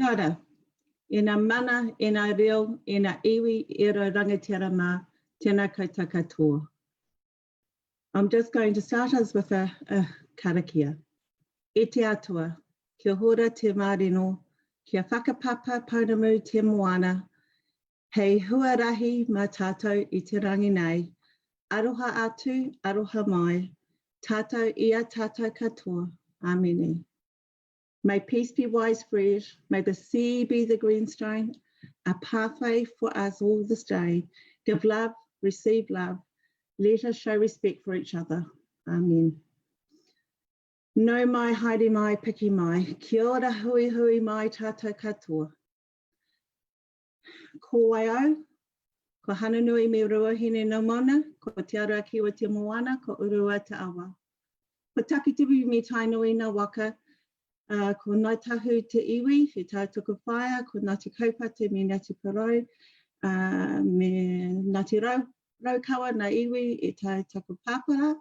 Ora, ina mana, ina reo, ina iwi, ira rangatira mā, tēnā koutou katoa. I'm just going to start us with a karakia. E te atua, kia hora te mārino, kia whakapapa paunamu te moana, hei huarahi mā tātou I te rangi nei, aroha atu, aroha mai, tātou ia tātou katoa, āmene. May peace be widespread, may the sea be the greenstone, a pathway for us all this day. Give love, receive love, let us show respect for each other. Amen. No mai, haere mai, piki mai, kia ora hui hui mai tātou katoa. Ko waiau, ko hananui me rua hine no mana, ko te aroa kiwa te moana, ko urua te awa. Ko takitiwi me tainui na waka, ko nai tahu te iwi, he tātuku whaia, ko Ngāti Kaupate me Ngāti Parau, me Ngāti Raukawa na iwi e tātuku pāpara,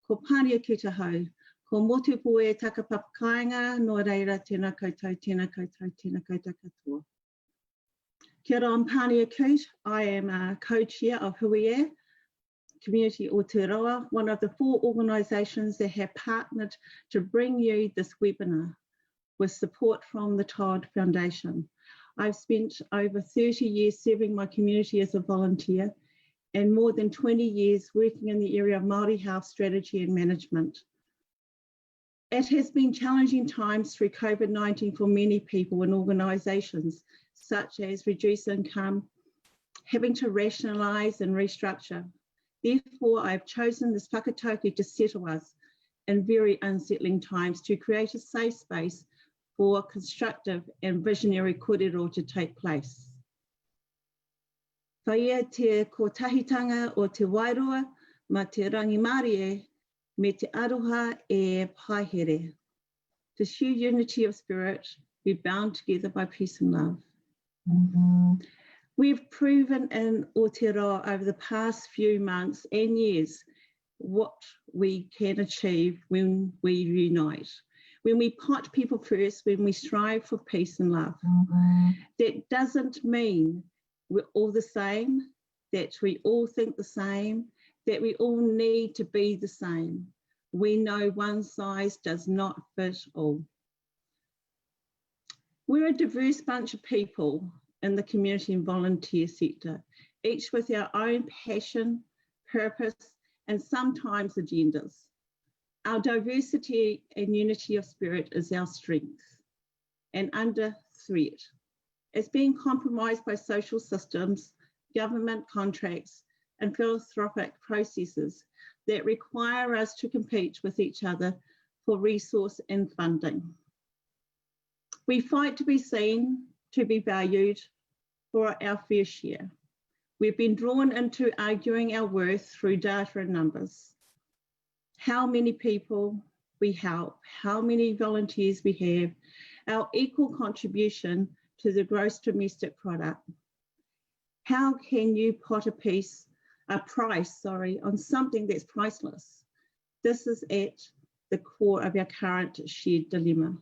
ko pāria ki te hau, ko motupo e takapapakainga, no reira tēnā koutou, tēnā koutou, tēnā koutou katoa. Kia ora, I'm Pānia Coot. I am a co-chair of Huia Community Aotearoa, one of the 4 organisations that have partnered to bring you this webinar with support from the Todd Foundation. I've spent over 30 years serving my community as a volunteer and more than 20 years working in the area of Māori health strategy and management. It has been challenging times through COVID-19 for many people and organisations, such as reduced income, having to rationalise and restructure. Therefore, I've chosen this whakatauki to settle us in very unsettling times to create a safe space for constructive and visionary kōrero to take place. Whaia te kotahitanga o te wairoa ma te rangi Māori me te aroha e paihere. To show unity of spirit, be bound together by peace and love. We've proven in Aotearoa over the past few months and years what we can achieve when we unite, when we put people first, when we strive for peace and love. That doesn't mean we're all the same, that we all think the same, that we all need to be the same. We know one size does not fit all. We're a diverse bunch of people in the community and volunteer sector, each with our own passion, purpose, and sometimes agendas. Our diversity and unity of spirit is our strength and under threat. It's being compromised by social systems, government contracts, and philanthropic processes that require us to compete with each other for resource and funding. We fight to be seen, to be valued for our fair share. We've been drawn into arguing our worth through data and numbers. How many people we help, how many volunteers we have, our equal contribution to the gross domestic product. How can you put a price on something that's priceless? This is at the core of our current shared dilemma.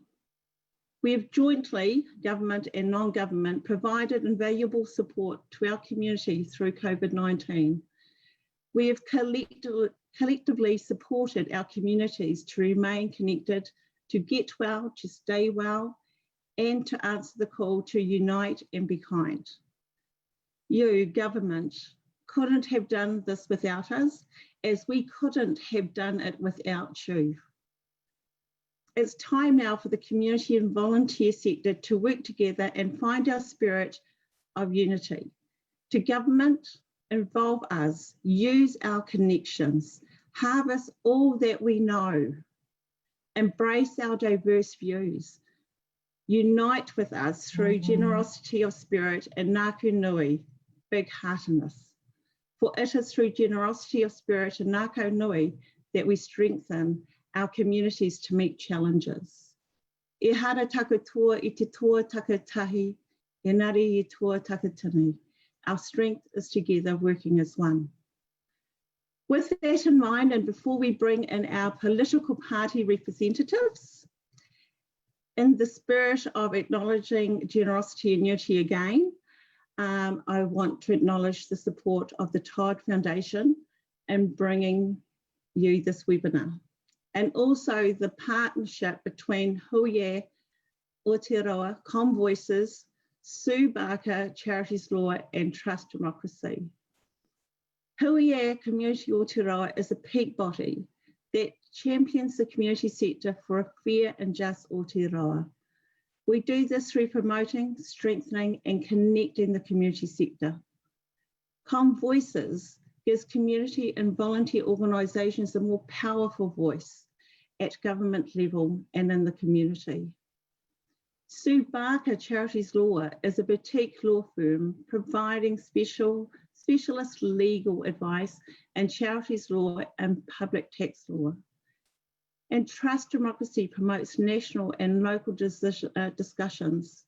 We have jointly, government and non-government, provided invaluable support to our community through COVID-19. We have collectively supported our communities to remain connected, to get well, to stay well, and to answer the call to unite and be kind. You, government, couldn't have done this without us, as we couldn't have done it without you. It's time now for the community and volunteer sector to work together and find our spirit of unity. To government, involve us, use our connections, harvest all that we know, embrace our diverse views, unite with us through generosity of spirit and ngāku nui, big-heartedness. For it is through generosity of spirit and ngāku nui that we strengthen our communities to meet challenges. E hara takutoa I te toa takatahi, e nari I toa takatini. Our strength is together working as one. With that in mind, and before we bring in our political party representatives, In the spirit of acknowledging generosity and unity again, I want to acknowledge the support of the Todd Foundation in bringing you this webinar, and also the partnership between Hui Aotearoa, Voices, Sue Barker, Charities Law, and Trust Democracy. Hui Community Aotearoa is a peak body that champions the community sector for a fair and just Aotearoa. We do this through promoting, strengthening, and connecting the community sector. Voices gives community and volunteer organisations a more powerful voice at government level and in the community. Sue Barker Charities Law is a boutique law firm providing specialist legal advice in charities law and public tax law. And Trust Democracy promotes national and local discussions,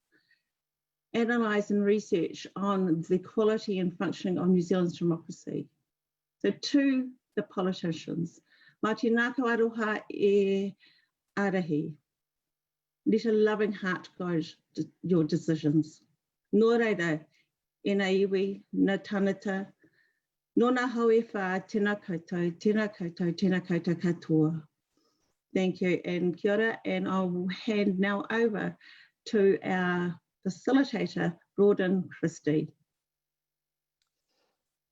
analyse and research on the quality and functioning of New Zealand's democracy. So to the politicians, mā te ngākau aroha e arahi. Let a loving heart guide your decisions. Nō reira, e nā iwi, nā tāngata, nōna hau e whā, tēnā koutou, tēnā koutou, tēnā koutou katoa. Thank you, and kia ora, and I will hand now over to our facilitator, Rawdon Christie.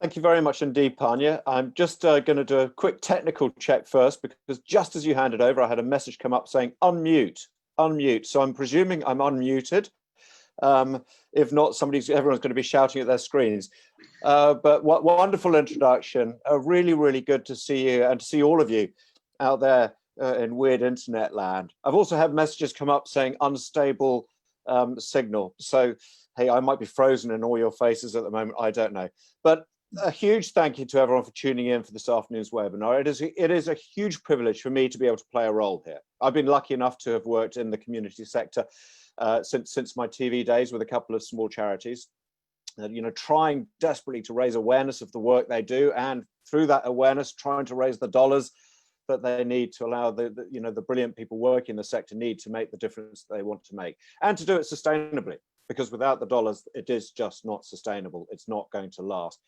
Thank you very much indeed, Panya. I'm just going to do a quick technical check first, because just as you handed over, I had a message come up saying unmute, unmute. So I'm presuming I'm unmuted. If not, everyone's going to be shouting at their screens. But what wonderful introduction. Really, really good to see you and to see all of you out there in weird internet land. I've also had messages come up saying unstable signal. So, hey, I might be frozen in all your faces at the moment. I don't know. But a huge thank you to everyone for tuning in for this afternoon's webinar. It is a huge privilege for me to be able to play a role here. I've been lucky enough to have worked in the community sector since my TV days with a couple of small charities, trying desperately to raise awareness of the work they do, and through that awareness, trying to raise the dollars that they need to allow the brilliant people working in the sector need to make the difference they want to make, and to do it sustainably, because without the dollars, it is just not sustainable. It's not going to last.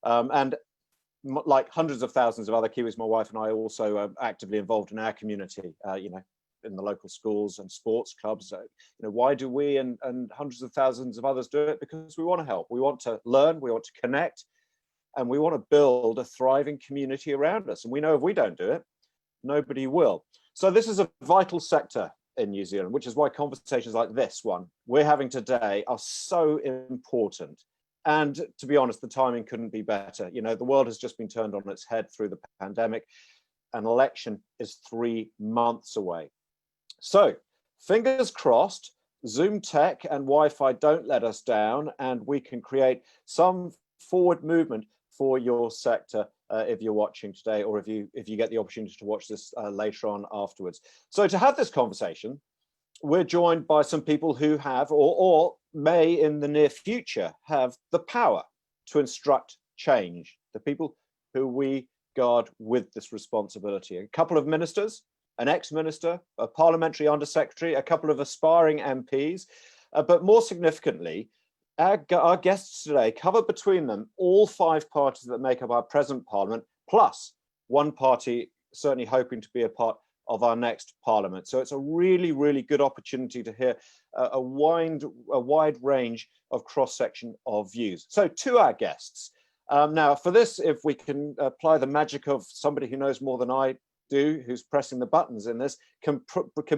And like hundreds of thousands of other Kiwis, my wife and I are also actively involved in our community, in the local schools and sports clubs. Why do we and hundreds of thousands of others do it? Because we want to help. We want to learn, we want to connect, and we want to build a thriving community around us. And we know if we don't do it, nobody will. So this is a vital sector in New Zealand, which is why conversations like this one we're having today are so important. And to be honest, the timing couldn't be better. The world has just been turned on its head through the pandemic. An election is 3 months away. So fingers crossed, Zoom tech and Wi-Fi don't let us down, and we can create some forward movement for your sector if you're watching today, or if you get the opportunity to watch this later on afterwards. So to have this conversation, we're joined by some people who have, or may in the near future have, the power to instruct change, the people who we guard with this responsibility. A couple of ministers, an ex-minister, a parliamentary undersecretary, a couple of aspiring MPs, but more significantly, our guests today cover between them all 5 parties that make up our present parliament, plus one party certainly hoping to be a part of our next parliament. So it's a really, really good opportunity to hear a wide range of cross-section of views. So to our guests. Now for this, if we can apply the magic of somebody who knows more than I do, who's pressing the buttons in this, can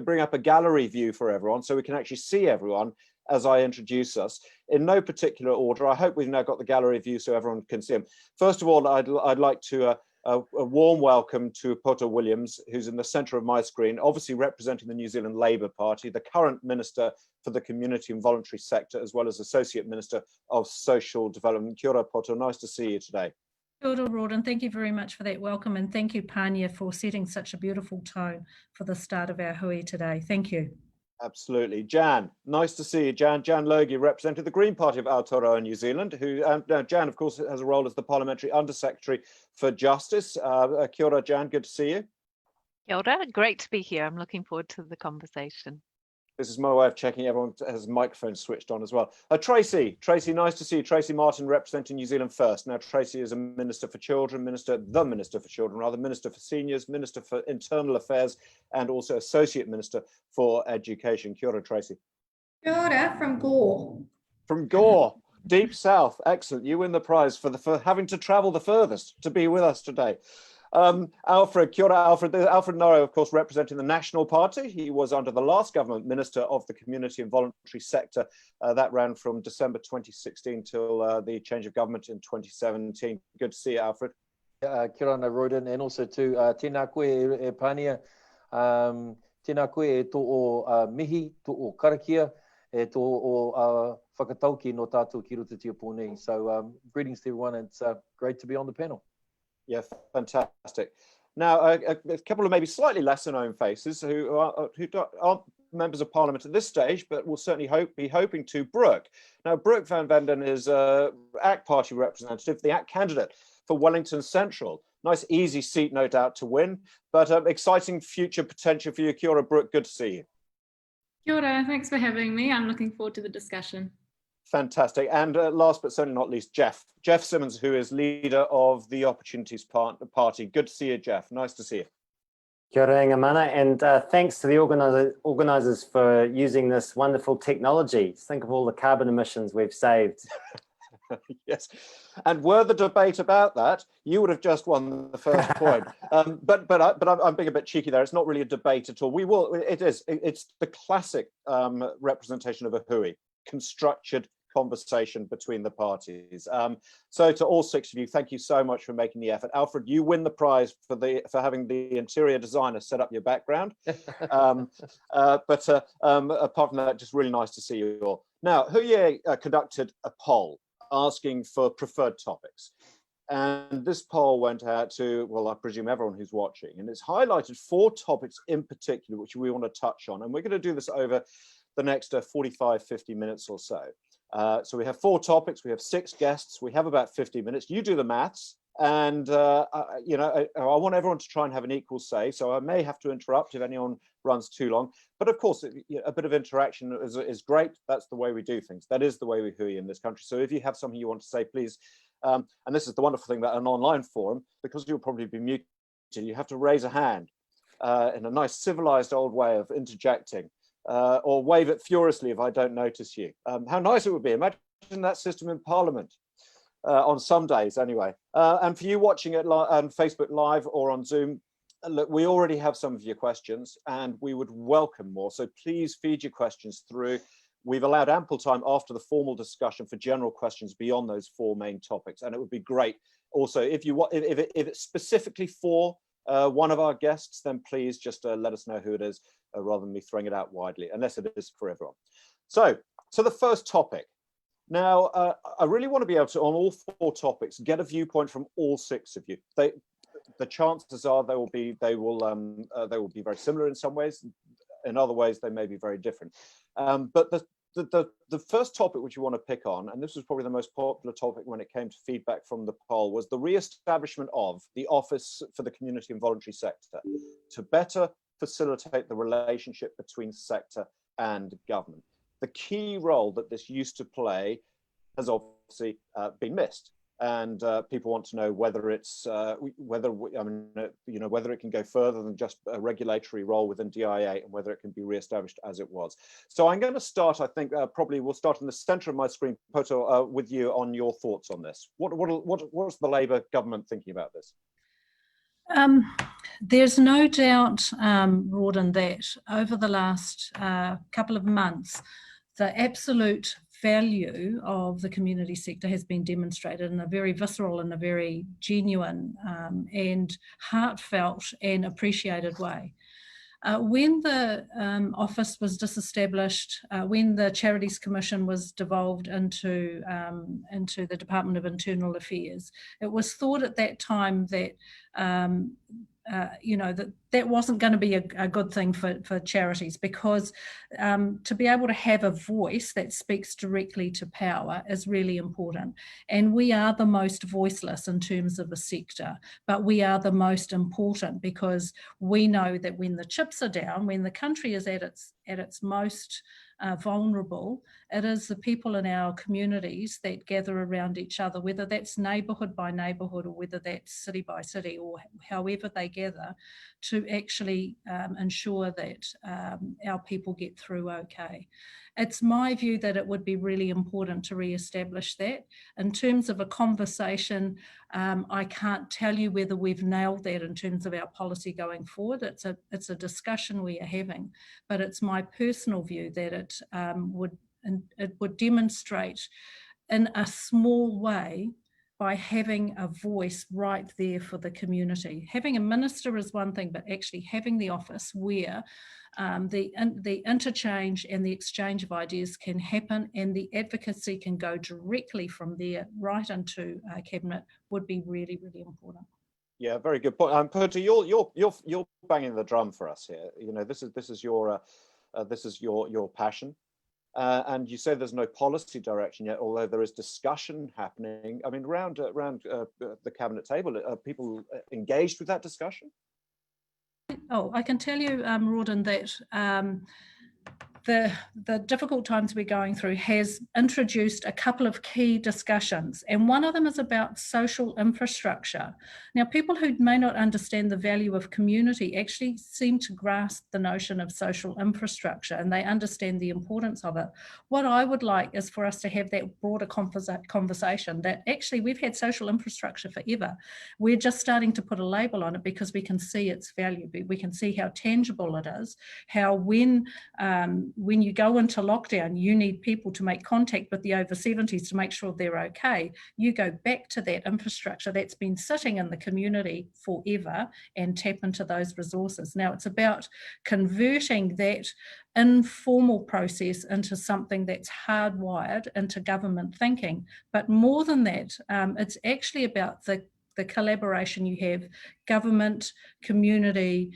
bring up a gallery view for everyone so we can actually see everyone as I introduce us. In no particular order, I hope we've now got the gallery view so everyone can see them. First of all, I'd like to a warm welcome to Poto Williams, who's in the centre of my screen, obviously representing the New Zealand Labour Party, the current Minister for the Community and Voluntary Sector, as well as Associate Minister of Social Development. Kia ora, Poto, nice to see you today. Kia ora, Rawdon. Thank you very much for that welcome, and thank you, Panya, for setting such a beautiful tone for the start of our hui today. Thank you. Absolutely. Jan, nice to see you. Jan Logie, representing the Green Party of Aotearoa New Zealand, who, Jan, of course, has a role as the Parliamentary Undersecretary for Justice. Kia ora, Jan, good to see you. Kia ora, great to be here. I'm looking forward to the conversation. This is my way of checking everyone has microphones switched on as well. Tracey, nice to see you. Tracey Martin representing New Zealand First. Now, Tracey is a Minister for Children, Minister for Children, rather, Minister for Seniors, Minister for Internal Affairs, and also Associate Minister for Education. Kia ora, Tracey. Kia ora, from Gore. From Gore, deep south. Excellent. You win the prize for having to travel the furthest to be with us today. Alfred, kia ora, Alfred. Alfred Ngaro, of course, representing the National Party. He was under the last government Minister of the Community and Voluntary Sector. That ran from December 2016 till the change of government in 2017. Good to see you, Alfred. Kia ora, Rawdon, and also to tēnā koe e Pania, tēnā koe e tō o mihi, tō o karakia, e tō o whakatauki no tātou ki ruta tia pōnei. So greetings to everyone, and it's great to be on the panel. Yeah, fantastic. Now, a couple of maybe slightly lesser known faces who aren't members of Parliament at this stage, but will certainly be hoping to. Brooke. Now, Brooke van Velden is ACT Party representative, the ACT candidate for Wellington Central. Nice, easy seat, no doubt, to win, but exciting future potential for you. Kia ora, Brooke, good to see you. Kia ora, thanks for having me. I'm looking forward to the discussion. Fantastic. And last but certainly not least, Geoff Simmons, who is leader of the Opportunities Party. Good to see you, Geoff. Nice to see you. Kia ora inga mana, and thanks to the organisers for using this wonderful technology. Think of all the carbon emissions we've saved. Yes, and were the debate about that, you would have just won the first point. But I'm being a bit cheeky there. It's not really a debate at all. It's the classic representation of a hui, constructed conversation between the parties. So to all six of you, thank you so much for making the effort. Alfred, you win the prize for having the interior designer set up your background. But apart from that, just really nice to see you all. Now, Hui conducted a poll asking for preferred topics. And this poll went out to, well, I presume everyone who's watching, and it's highlighted 4 topics in particular, which we want to touch on. And we're going to do this over the next 45, 50 minutes or so. So we have 4 topics, we have 6 guests, we have about 50 minutes. You do the maths, and I want everyone to try and have an equal say, so I may have to interrupt if anyone runs too long. But of course, a bit of interaction is great. That's the way we do things. That is the way we hui in this country. So if you have something you want to say, please, and this is the wonderful thing about an online forum, because you'll probably be muted, you have to raise a hand in a nice civilized old way of interjecting. Or wave it furiously if I don't notice you. How nice it would be. Imagine that system in Parliament on some days anyway. And for you watching it on Facebook Live or on Zoom, look, we already have some of your questions and we would welcome more. So please feed your questions through. We've allowed ample time after the formal discussion for general questions beyond those 4 main topics. And it would be great. Also, if it's specifically for one of our guests, then please just let us know who it is, rather than me throwing it out widely, unless it is for everyone. So the first topic. Now, I really want to be able to, on all 4 topics, get a viewpoint from all 6 of you. The chances are they will be very similar in some ways. In other ways, they may be very different. But the first topic which you want to pick on, and this was probably the most popular topic when it came to feedback from the poll, was the re-establishment of the Office for the Community and Voluntary Sector to better facilitate the relationship between sector and government. The key role that this used to play has obviously been missed, and people want to know whether it's whether it can go further than just a regulatory role within DIA, and whether it can be re-established as it was. So I'm going to start. I think probably we'll start in the centre of my screen, Poto, with you on your thoughts on this. What's the Labour government thinking about this? There's no doubt, Rawdon, that over the last couple of months, the absolute value of the community sector has been demonstrated in a very visceral and a very genuine and heartfelt and appreciated way. When the office was disestablished, when the Charities Commission was devolved into the Department of Internal Affairs, it was thought at that time that that that wasn't going to be a good thing for charities, because to be able to have a voice that speaks directly to power is really important. And we are the most voiceless in terms of a sector, but we are the most important, because we know that when the chips are down, when the country is at its most vulnerable, it is the people in our communities that gather around each other, whether that's neighbourhood by neighbourhood or whether that's city by city, or however they gather, to actually ensure that our people get through okay. It's my view that it would be really important to re-establish that. In terms of a conversation, I can't tell you whether we've nailed that in terms of our policy going forward. It's a discussion we are having, but it's my personal view that it would demonstrate in a small way by having a voice right there for the community. Having a minister is one thing, but actually having the office where the interchange and the exchange of ideas can happen and the advocacy can go directly from there right into cabinet would be really, really important. Yeah, very good point. Poto, you're banging the drum for us here. You know, this is your passion. And you say there's no policy direction yet, although there is discussion happening. I mean, around the cabinet table, are people engaged with that discussion? Oh, I can tell you, Rawdon, that the difficult times we're going through has introduced a couple of key discussions, and one of them is about social infrastructure. Now, people who may not understand the value of community actually seem to grasp the notion of social infrastructure, and they understand the importance of it. What I would like is for us to have that broader conversation that actually we've had social infrastructure forever. We're just starting to put a label on it because we can see its value. We can see how tangible it is, how when you go into lockdown, you need people to make contact with the over 70s to make sure they're okay. You go back to that infrastructure that's been sitting in the community forever and tap into those resources. Now, it's about converting that informal process into something that's hardwired into government thinking. But more than that, it's actually about the collaboration you have, government, community,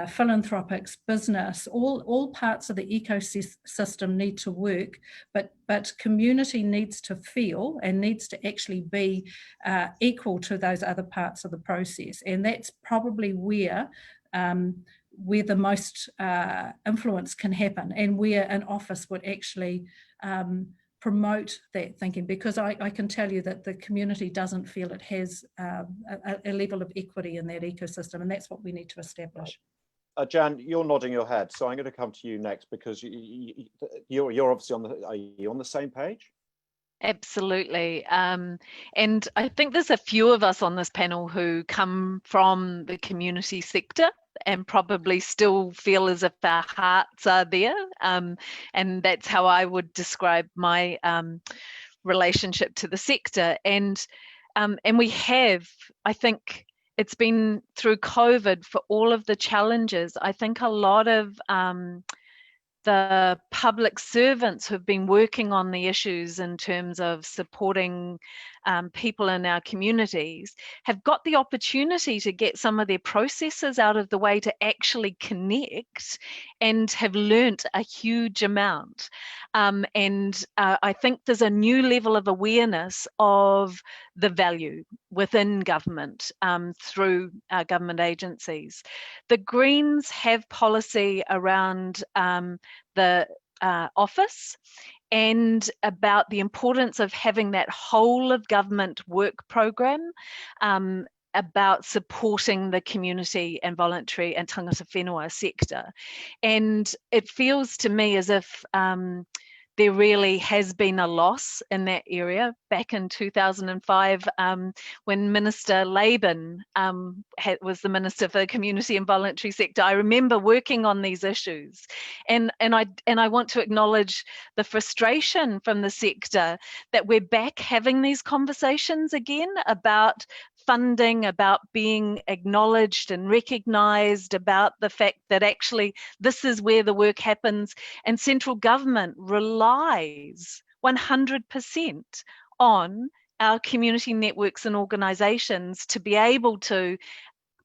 philanthropics, business, all parts of the ecosystem need to work, but community needs to feel and needs to actually be equal to those other parts of the process. And that's probably where the most influence can happen, and where an office would actually promote that thinking, because I can tell you that the community doesn't feel it has a level of equity in that ecosystem, and that's what we need to establish. Jan, you're nodding your head, so I'm going to come to you next, because you're obviously are you on the same page? Absolutely. And I think there's a few of us on this panel who come from the community sector and probably still feel as if our hearts are there. And that's how I would describe my relationship to the sector. And we have, I think, it's been through COVID, for all of the challenges, I think a lot of the public servants who've been working on the issues in terms of supporting people in our communities have got the opportunity to get some of their processes out of the way to actually connect, and have learnt a huge amount. I think there's a new level of awareness of the value within government through our government agencies. The Greens have policy around the office and about the importance of having that whole of government work program about supporting the community and voluntary and tangata whenua sector. And it feels to me as if there really has been a loss in that area. Back in 2005, when Minister Laban was the Minister for the Community and Voluntary Sector, I remember working on these issues. And I want to acknowledge the frustration from the sector that we're back having these conversations again about funding, about being acknowledged and recognised, about the fact that actually this is where the work happens, and central government relies 100% on our community networks and organisations to be able to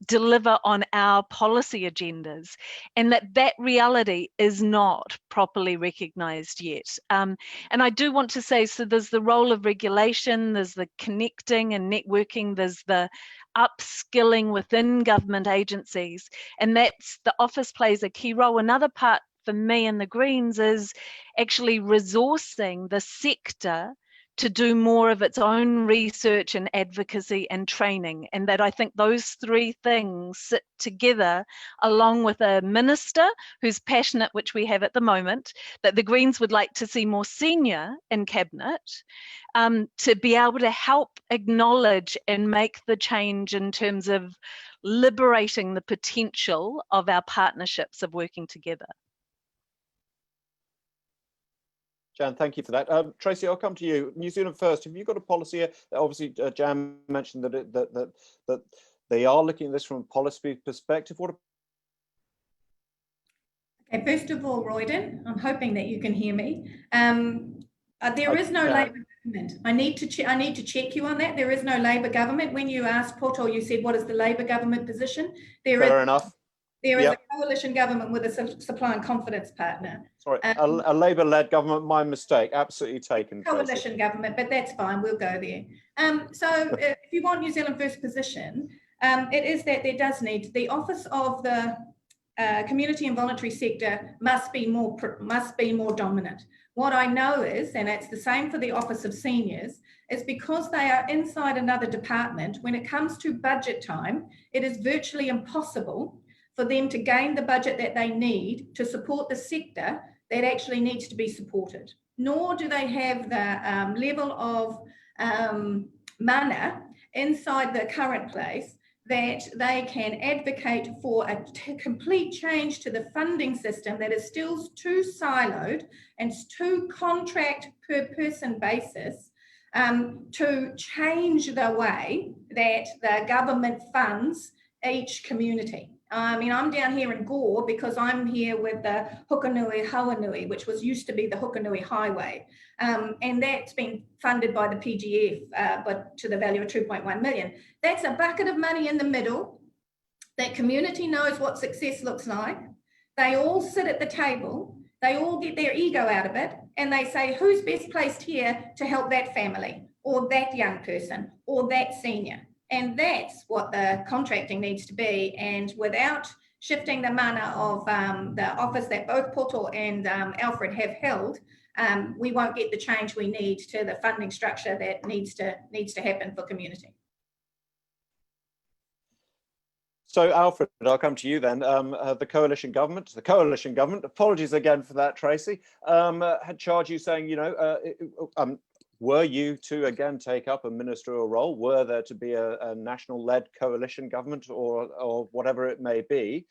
deliver on our policy agendas, and that reality is not properly recognised yet. And I do want to say, so there's the role of regulation, there's the connecting and networking, there's the upskilling within government agencies, and that's the office plays a key role. Another part for me and the Greens is actually resourcing the sector to do more of its own research and advocacy and training. And that I think those three things sit together, along with a minister who's passionate, which we have at the moment, that the Greens would like to see more senior in cabinet, to be able to help acknowledge and make the change in terms of liberating the potential of our partnerships of working together. Jan, thank you for that. Tracey, I'll come to you. New Zealand First, have you got a policy here? Obviously, Jan mentioned that they are looking at this from a policy perspective. What? Okay, first of all, Rawdon, I'm hoping that you can hear me. There is no Labour government. I need to check you on that. There is no Labour government. When you asked Poto, you said, what is the Labour government position? Fair enough. There is a coalition government with a supply and confidence partner. Sorry, a Labour-led government, my mistake, absolutely taken. Coalition Tracey. Government, but that's fine, we'll go there. So if you want New Zealand First position, it is that there does need, the office of the community and voluntary sector must be more dominant. What I know is, and it's the same for the Office of Seniors, is because they are inside another department, when it comes to budget time, it is virtually impossible for them to gain the budget that they need to support the sector that actually needs to be supported. Nor do they have the level of mana inside the current place that they can advocate for a complete change to the funding system that is still too siloed and too contract per person basis to change the way that the government funds each community. I mean, I'm down here in Gore because I'm here with the Hukanui-Hawanui, which used to be the Hukanui Highway. And that's been funded by the PGF, but to the value of 2.1 million. That's a bucket of money in the middle. That community knows what success looks like. They all sit at the table. They all get their ego out of it. And they say, who's best placed here to help that family or that young person or that senior? And that's what the contracting needs to be. And without shifting the mana of the office that both Poto and Alfred have held, we won't get the change we need to the funding structure that needs to happen for community. So, Alfred, I'll come to you then. The coalition government, apologies again for that, Tracey, had charged you saying, you know, were you to again take up a ministerial role, were there to be a national-led coalition government or whatever it may be,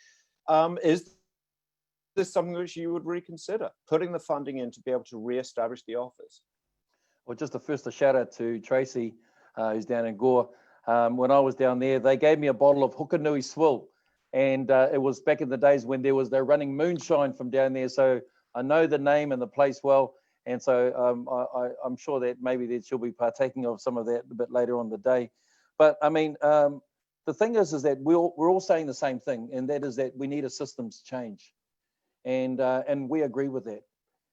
is this something which you would reconsider, putting the funding in to be able to re-establish the office? Well, just a shout out to Tracey, who's down in Gore. When I was down there, they gave me a bottle of Hukanui Swill, and it was back in the days when they're running moonshine from down there, so I know the name and the place well. And so I'm sure that maybe that she'll be partaking of some of that a bit later on the day. But I mean, the thing is that we're all saying the same thing, and that is that we need a systems change. And we agree with that.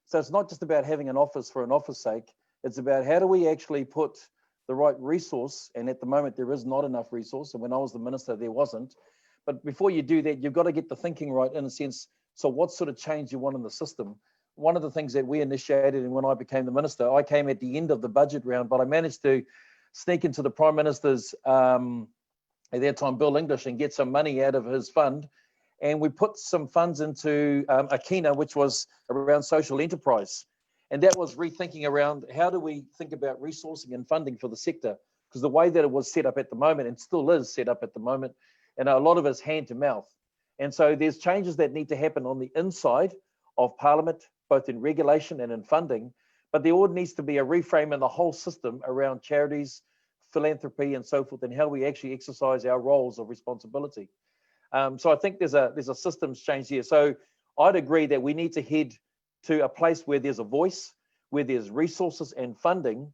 So it's not just about having an office for an office sake. It's about how do we actually put the right resource, and at the moment there is not enough resource, and when I was the minister there wasn't. But before you do that, you've got to get the thinking right in a sense. So what sort of change you want in the system? One of the things that we initiated, and when I became the minister, I came at the end of the budget round, but I managed to sneak into the Prime Minister's, at that time, Bill English, and get some money out of his fund. And we put some funds into Akina, which was around social enterprise. And that was rethinking around how do we think about resourcing and funding for the sector? Because the way that it was set up at the moment, and still is set up at the moment, and a lot of it's hand to mouth. And so there's changes that need to happen on the inside of Parliament, both in regulation and in funding, but there all needs to be a reframe in the whole system around charities, philanthropy, and so forth, and how we actually exercise our roles of responsibility. So I think there's a systems change here. So I'd agree that we need to head to a place where there's a voice, where there's resources and funding,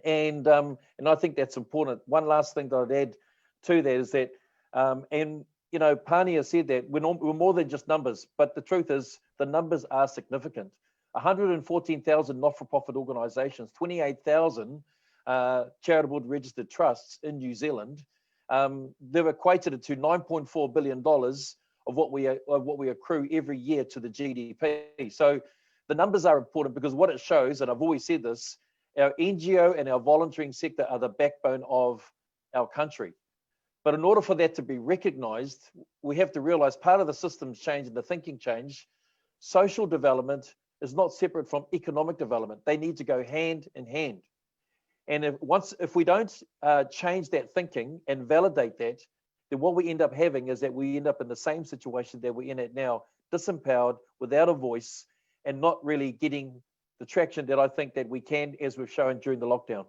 and I think that's important. One last thing that I'd add to that is that And, you know, Pania said that we're more than just numbers, but the truth is the numbers are significant. 114,000 not-for-profit organisations, 28,000 charitable registered trusts in New Zealand. They've equated to $9.4 billion of what we accrue every year to the GDP. So the numbers are important because what it shows, and I've always said this, our NGO and our volunteering sector are the backbone of our country. But in order for that to be recognised, we have to realise part of the systems change and the thinking change. Social development is not separate from economic development. They need to go hand in hand. And if we don't change that thinking and validate that, then what we end up having is that we end up in the same situation that we're in it now, disempowered, without a voice, and not really getting the traction that I think that we can, as we've shown during the lockdown.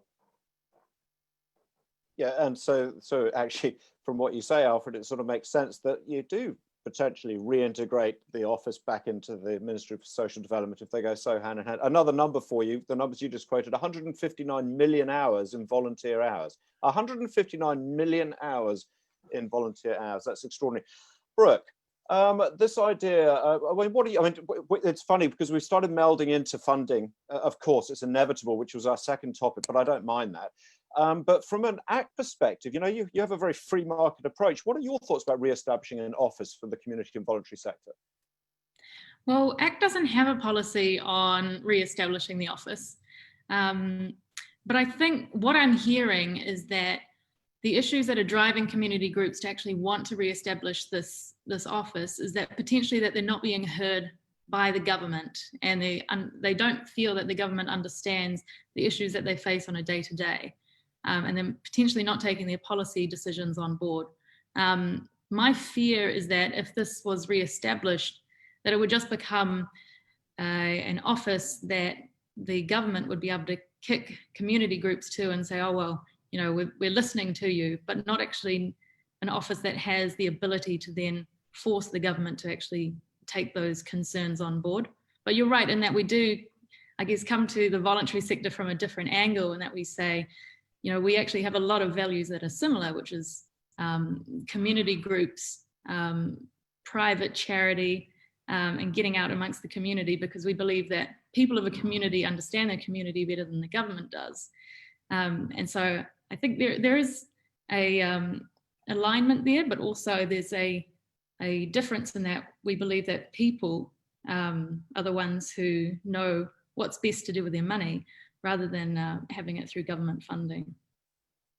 Yeah, and so actually, from what you say, Alfred, it sort of makes sense that you do potentially reintegrate the office back into the Ministry for Social Development if they go so hand in hand. Another number for you, the numbers you just quoted, 159 million hours in volunteer hours. 159 million hours in volunteer hours. That's extraordinary. Brooke, this idea, it's funny because we started melding into funding. Of course, it's inevitable, which was our second topic, but I don't mind that. But from an ACT perspective, you know, you have a very free market approach. What are your thoughts about re-establishing an office for the community and voluntary sector? Well, ACT doesn't have a policy on re-establishing the office. But I think what I'm hearing is that the issues that are driving community groups to actually want to re-establish this office is that potentially that they're not being heard by the government, and they don't feel that the government understands the issues that they face on a day-to-day, and then potentially not taking their policy decisions on board. My fear is that if this was re-established, that it would just become an office that the government would be able to kick community groups to and say, oh, well, you know, we're listening to you, but not actually an office that has the ability to then force the government to actually take those concerns on board. But you're right in that we do, I guess, come to the voluntary sector from a different angle, and that we say, you know, we actually have a lot of values that are similar, which is community groups, private charity, and getting out amongst the community, because we believe that people of a community understand their community better than the government does. And so I think there is a alignment there, but also there's a difference in that we believe that people are the ones who know what's best to do with their money, rather than having it through government funding.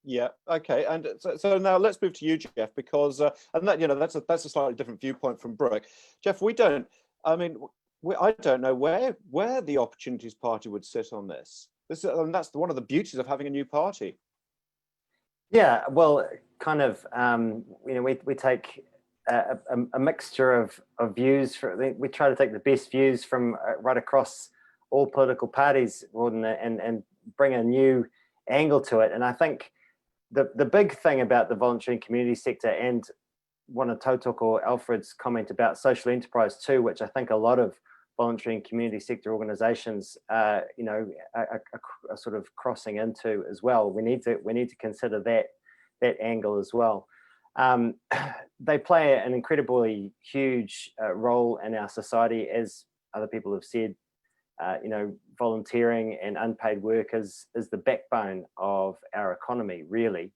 Yeah. Okay. And so now let's move to you, Geoff, because and that, you know, that's a slightly different viewpoint from Brooke. Geoff, I don't know where the Opportunities Party would sit on this. And that's one of the beauties of having a new party. Yeah, well, kind of, you know, we take a mixture of views. We try to take the best views from right across all political parties, Rawdon, and bring a new angle to it. And I think the big thing about the voluntary and community sector, and one of Tautoko or Alfred's comment about social enterprise too, which I think a lot of voluntary and community sector organisations, you know, are sort of crossing into as well. We need to consider that angle as well. They play an incredibly huge role in our society, as other people have said. You know, volunteering and unpaid work is the backbone of our economy, really.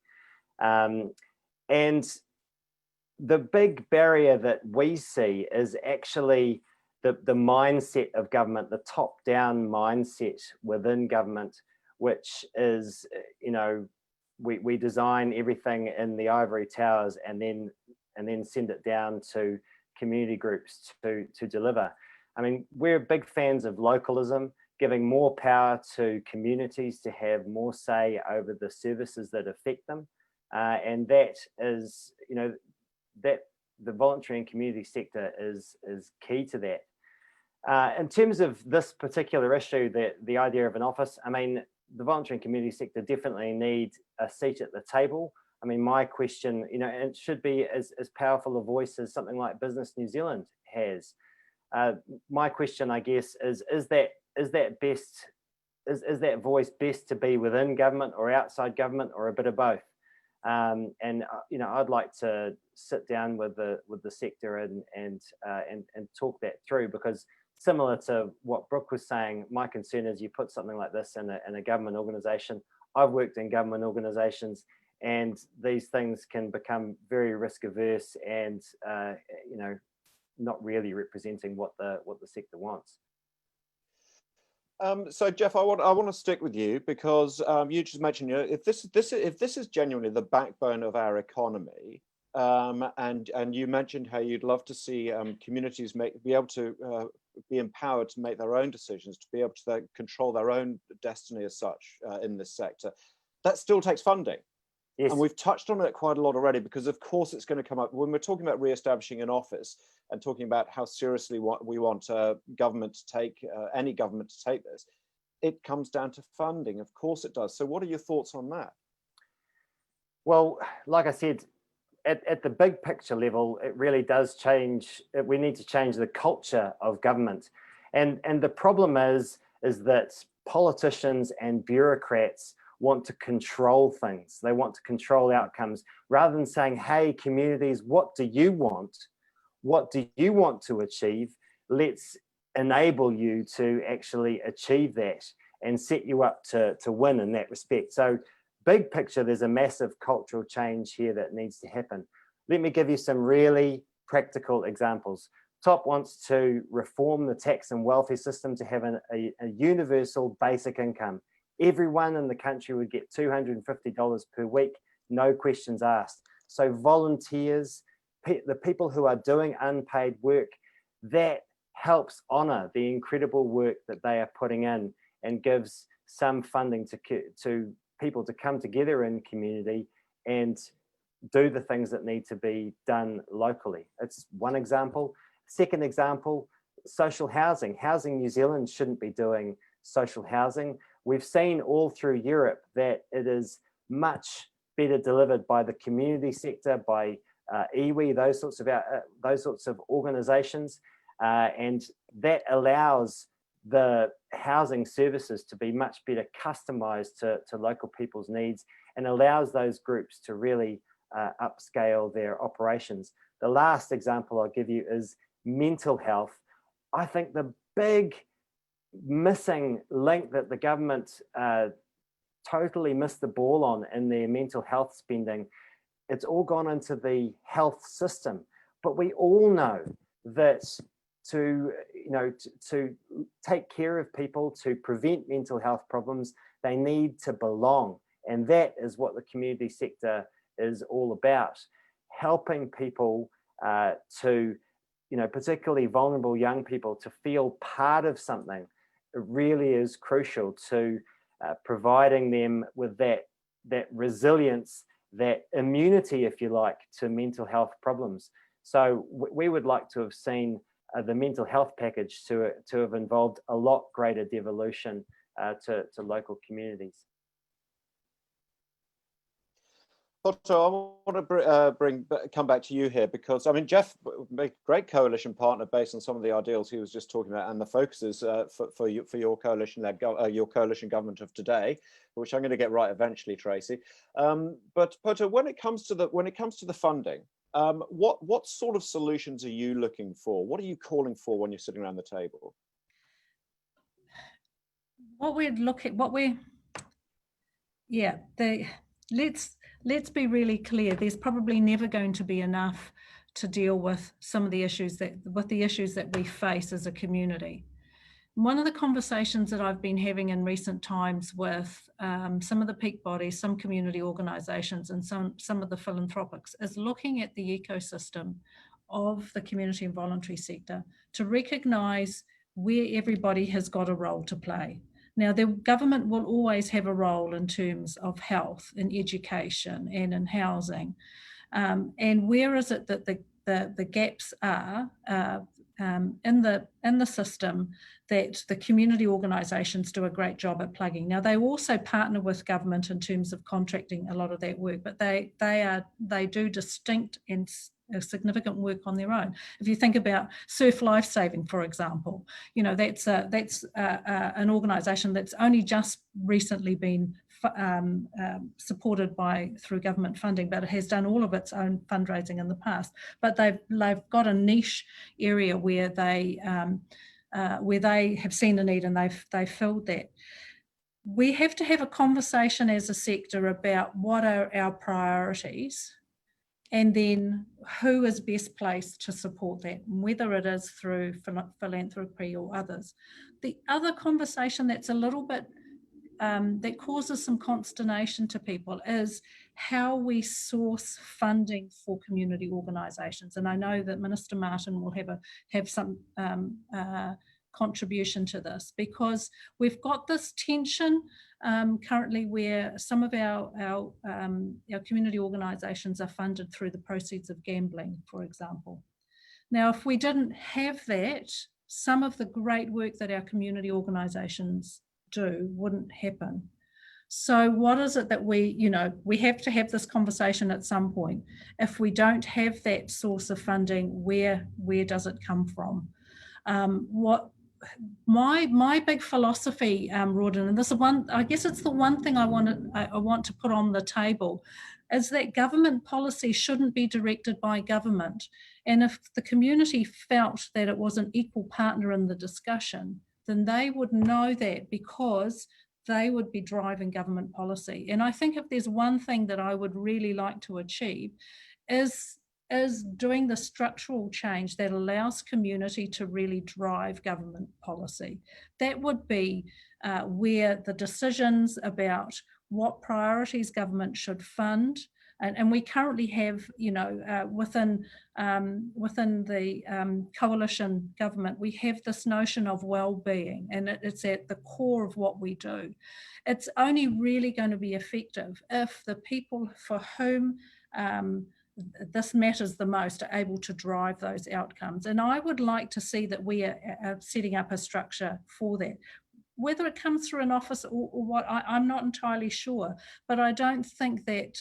And the big barrier that we see is actually the mindset of government, the top-down mindset within government, which is, you know, we design everything in the ivory towers and then send it down to community groups to deliver. I mean, we're big fans of localism, giving more power to communities to have more say over the services that affect them. And that is, you know, that the voluntary and community sector is key to that. In terms of this particular issue, the idea of an office, I mean, the voluntary and community sector definitely need a seat at the table. I mean, my question, you know, and it should be as powerful a voice as something like Business New Zealand has. My question, I guess, is that voice best to be within government or outside government, or a bit of both? You know, I'd like to sit down with the sector and talk that through, because similar to what Brooke was saying, my concern is you put something like this in a government organisation. I've worked in government organisations, and these things can become very risk averse and you know, not really representing what the sector wants. So Geoff, I want to stick with you, because you just mentioned, you know, if this is genuinely the backbone of our economy, and you mentioned how you'd love to see communities be able to be empowered to make their own decisions, to be able to control their own destiny as such in this sector. That still takes funding. Yes. And we've touched on it quite a lot already, because of course it's going to come up when we're talking about re-establishing an office and talking about how seriously we want government to take, any government to take this. It comes down to funding, of course it does. So what are your thoughts on that? Well, like I said, at the big picture level, it really does change. We need to change the culture of government. And the problem is that politicians and bureaucrats want to control things. They want to control outcomes, rather than saying, hey, communities, what do you want? What do you want to achieve? Let's enable you to actually achieve that and set you up to win in that respect. So big picture, there's a massive cultural change here that needs to happen. Let me give you some really practical examples. TOP wants to reform the tax and welfare system to have a universal basic income. Everyone in the country would get $250 per week, no questions asked. So volunteers, the people who are doing unpaid work, that helps honour the incredible work that they are putting in, and gives some funding to people to come together in community and do the things that need to be done locally. It's one example. Second example, social housing. Housing New Zealand shouldn't be doing social housing. We've seen all through Europe that it is much better delivered by the community sector, by iwi, those sorts of organisations, and that allows the housing services to be much better customised to local people's needs, and allows those groups to really upscale their operations. The last example I'll give you is mental health. I think the big missing link that the government totally missed the ball on in their mental health spending, it's all gone into the health system. But we all know that to take care of people, to prevent mental health problems, they need to belong. And that is what the community sector is all about, helping people to, particularly vulnerable young people, to feel part of something. It really is crucial to providing them with that resilience, that immunity, if you like, to mental health problems. So we would like to have seen the mental health package to have involved a lot greater devolution to local communities. Poto, I want to come back to you here, because I mean, Geoff, a great coalition partner based on some of the ideals he was just talking about, and the focuses for your coalition your coalition government of today, which I'm going to get right eventually, Tracey. But Poto, when it comes to the funding, what sort of solutions are you looking for? What are you calling for when you're sitting around the table? Let's be really clear. There's probably never going to be enough to deal with some of the issues that we face as a community. One of the conversations that I've been having in recent times with some of the peak bodies, some community organisations, and some of the philanthropics is looking at the ecosystem of the community and voluntary sector to recognise where everybody has got a role to play. Now, the government will always have a role in terms of health, in education, and in housing. And where is it that the gaps are in the system that the community organisations do a great job at plugging? Now, they also partner with government in terms of contracting a lot of that work, but they do distinct and significant work on their own. If you think about Surf Lifesaving, for example, that's an organisation that's only just recently been supported through government funding, but it has done all of its own fundraising in the past. But they've got a niche area where they have seen a need and they've filled that. We have to have a conversation as a sector about what are our priorities, and then who is best placed to support that, whether it is through philanthropy or others. The other conversation that's a little bit that causes some consternation to people is how we source funding for community organisations. And I know that Minister Martin will have some contribution to this, because we've got this tension currently where some of our community organisations are funded through the proceeds of gambling, for example. Now, if we didn't have that, some of the great work that our community organisations do wouldn't happen. So what is it that we have to have this conversation at some point. If we don't have that source of funding, where does it come from? What my big philosophy, Rawdon, and this is I guess it's the one thing I want to put on the table, is that government policy shouldn't be directed by government. And if the community felt that it was an equal partner in the discussion, then they would know that, because they would be driving government policy. And I think if there's one thing that I would really like to achieve is doing the structural change that allows community to really drive government policy. That would be where the decisions about what priorities government should fund, and we currently have, within the coalition government, we have this notion of well-being, and it's at the core of what we do. It's only really going to be effective if the people for whom this matters the most are able to drive those outcomes. And I would like to see that we are setting up a structure for that. Whether it comes through an office or what, I'm not entirely sure, but I don't think that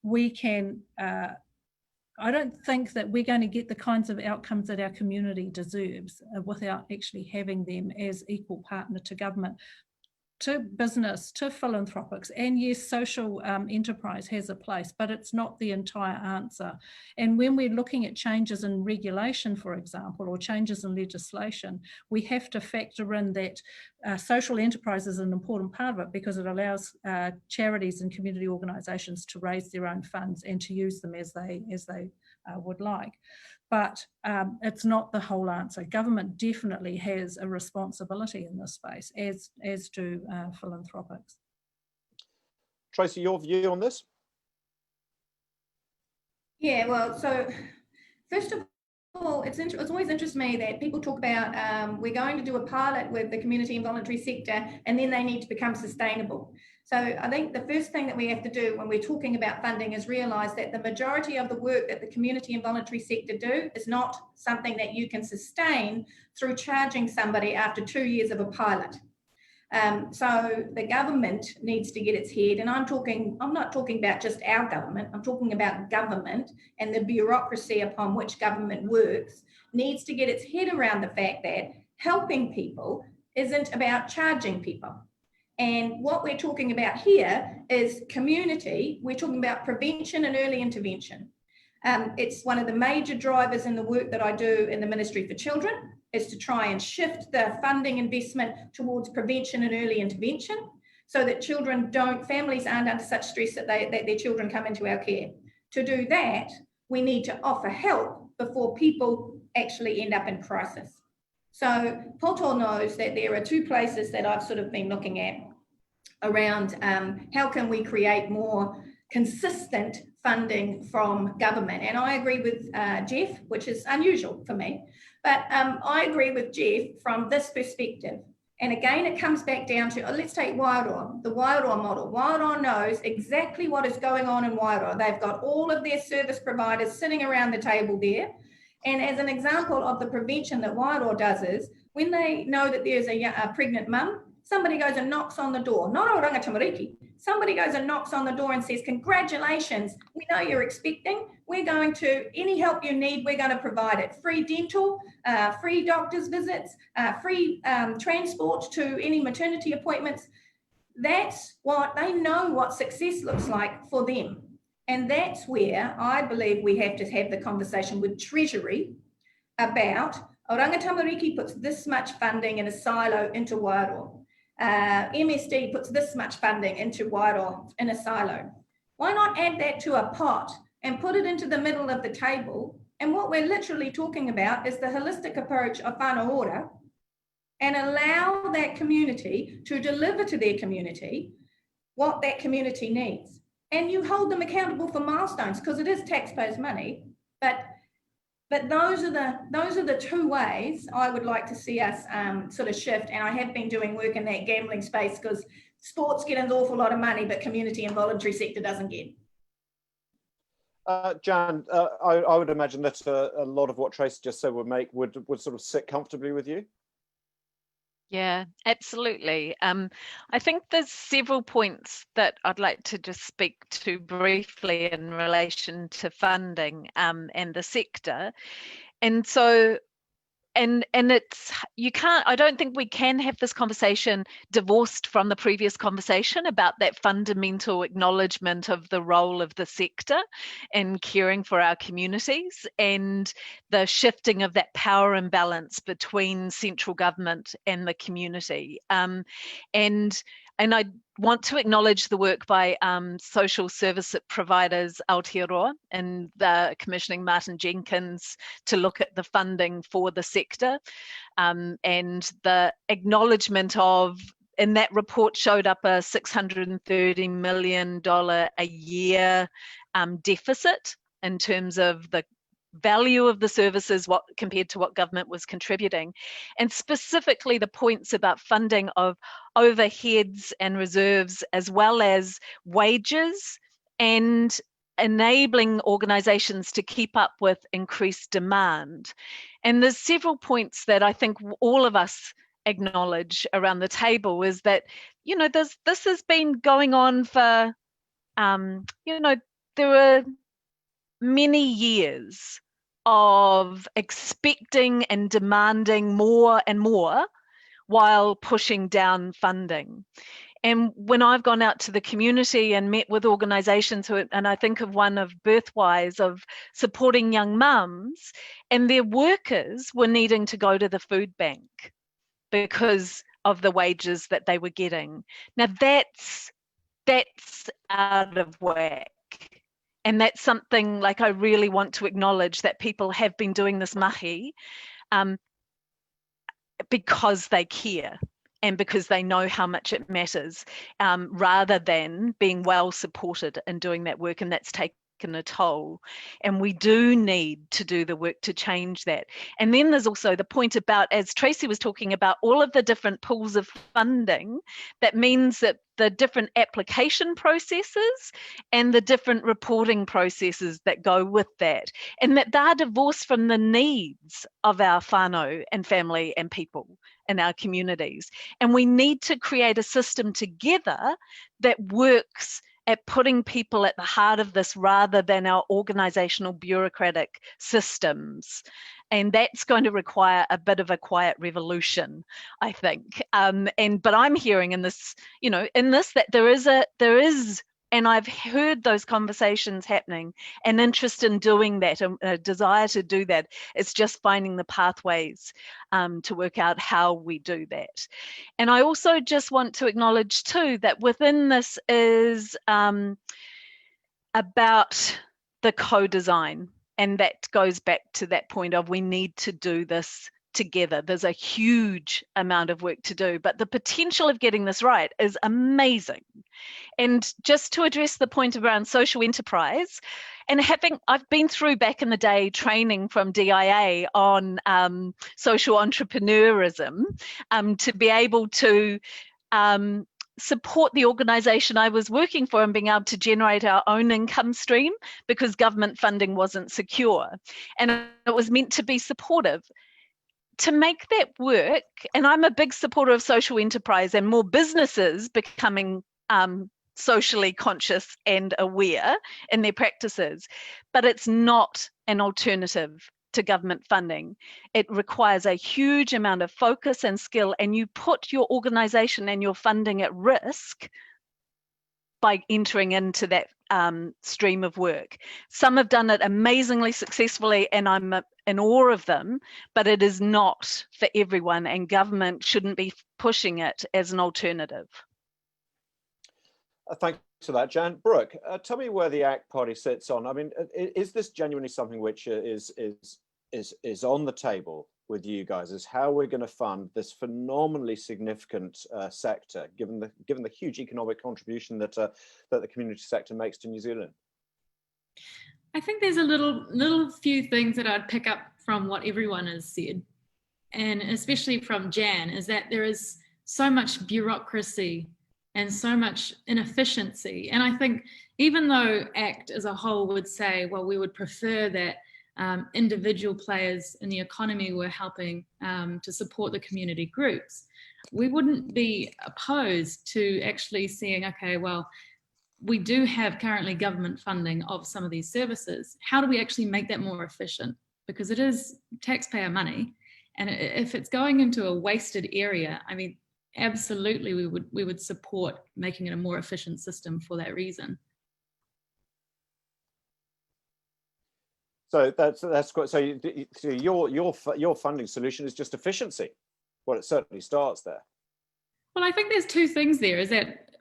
we can, I don't think that we're going to get the kinds of outcomes that our community deserves without actually having them as equal partner to government, to business, to philanthropics, and yes, social enterprise has a place, but it's not the entire answer. And when we're looking at changes in regulation, for example, or changes in legislation, we have to factor in that social enterprise is an important part of it, because it allows charities and community organisations to raise their own funds and to use them as they would like. But it's not the whole answer. Government definitely has a responsibility in this space, as do philanthropics. Tracey, your view on this? Yeah, well, so first of all, it's always interests me that people talk about we're going to do a pilot with the community and voluntary sector, and then they need to become sustainable. So I think the first thing that we have to do when we're talking about funding is realise that the majority of the work that the community and voluntary sector do is not something that you can sustain through charging somebody after 2 years of a pilot. So the government needs to get its head, and I'm not talking about just our government, I'm talking about government and the bureaucracy upon which government works, needs to get its head around the fact that helping people isn't about charging people. And what we're talking about here is community. We're talking about prevention and early intervention. It's one of the major drivers in the work that I do in the Ministry for Children, is to try and shift the funding investment towards prevention and early intervention, so that families aren't under such stress that their children come into our care. To do that, we need to offer help before people actually end up in crisis. So Poto knows that there are two places that I've sort of been looking at around how can we create more consistent funding from government. And I agree with Geoff, which is unusual for me, but I agree with Geoff from this perspective. And again, it comes back down to, let's take Wairoa, the Wairoa model. Wairoa knows exactly what is going on in Wairoa. They've got all of their service providers sitting around the table there. And as an example of the prevention that Wairoa does is, when they know that there's a pregnant mum somebody goes and knocks on the door, not Oranga Tamariki, somebody goes and knocks on the door and says, congratulations, we know you're expecting, we're going to, any help you need, we're going to provide it. Free dental, free doctor's visits, free transport to any maternity appointments. That's what, they know what success looks like for them. And that's where I believe we have to have the conversation with Treasury about Oranga Tamariki puts this much funding in a silo into Wairoa. MSD puts this much funding into Wairoa in a silo. Why not add that to a pot and put it into the middle of the table? And what we're literally talking about is the holistic approach of whānau ora, and allow that community to deliver to their community what that community needs. And you hold them accountable for milestones, because it is taxpayers' money, but those are the two ways I would like to see us sort of shift. And I have been doing work in that gambling space, because sports get an awful lot of money, but community and voluntary sector doesn't get. Jan, I would imagine that a lot of what Tracey just said would sort of sit comfortably with you. Yeah, absolutely. I think there's several points that I'd like to just speak to briefly in relation to funding and the sector. And so, and it's, you can't, I don't think we can have this conversation divorced from the previous conversation about that fundamental acknowledgement of the role of the sector in caring for our communities, and the shifting of that power imbalance between central government and the community. And I want to acknowledge the work by social service providers Aotearoa and the commissioning Martin Jenkins to look at the funding for the sector, and the acknowledgement of, in that report showed up a $630 million a year deficit in terms of the value of the services compared to what government was contributing, and specifically the points about funding of overheads and reserves, as well as wages, and enabling organisations to keep up with increased demand. And there's several points that I think all of us acknowledge around the table, is that, you know, this has been going on for, you know, there were many years of expecting and demanding more and more while pushing down funding. And when I've gone out to the community and met with organisations, and I think of one of Birthwise, of supporting young mums, and their workers were needing to go to the food bank because of the wages that they were getting. Now that's out of whack. And that's something, like, I really want to acknowledge that people have been doing this mahi because they care and because they know how much it matters, rather than being well supported in doing that work, and that's taken a toll. And we do need to do the work to change that. And then there's also the point about, as Tracey was talking about, all of the different pools of funding. That means that the different application processes and the different reporting processes that go with that, and that they're divorced from the needs of our whānau and family and people in our communities. And we need to create a system together that works at putting people at the heart of this, rather than our organisational bureaucratic systems. And that's going to require a bit of a quiet revolution, I think. But I'm hearing in this, you know, that there is, and I've heard those conversations happening, an interest in doing that, a desire to do that. It's just finding the pathways to work out how we do that. And I also just want to acknowledge too that within this is about the co-design. And that goes back to that point of, we need to do this together. There's a huge amount of work to do, but the potential of getting this right is amazing. And just to address the point around social enterprise, and I've been through back in the day training from DIA on social entrepreneurism, to be able to support the organisation I was working for and being able to generate our own income stream, because government funding wasn't secure. And it was meant to be supportive. to make that work, and I'm a big supporter of social enterprise and more businesses becoming socially conscious and aware in their practices, but it's not an alternative to government funding. It requires a huge amount of focus and skill, and you put your organisation and your funding at risk by entering into that stream of work. Some have done it amazingly successfully, and I'm in awe of them, but it is not for everyone, and government shouldn't be pushing it as an alternative. Thanks for that, Jan. Brooke, tell me where the ACT Party sits on. I mean, is this genuinely something which is on the table with you guys? Is how we're going to fund this phenomenally significant sector, given the huge economic contribution that the community sector makes to New Zealand? I think there's a little few things that I'd pick up from what everyone has said, and especially from Jan, is that there is so much bureaucracy and so much inefficiency. And I think even though ACT as a whole would say, well, we would prefer that individual players in the economy were helping to support the community groups, we wouldn't be opposed to actually seeing, okay, well, we do have currently government funding of some of these services. How do we actually make that more efficient? Because it is taxpayer money. And if it's going into a wasted area, I mean, absolutely, we would support making it a more efficient system for that reason. So that's quite. So your funding solution is just efficiency. Well, it certainly starts there. Well, I think there's two things there. Is that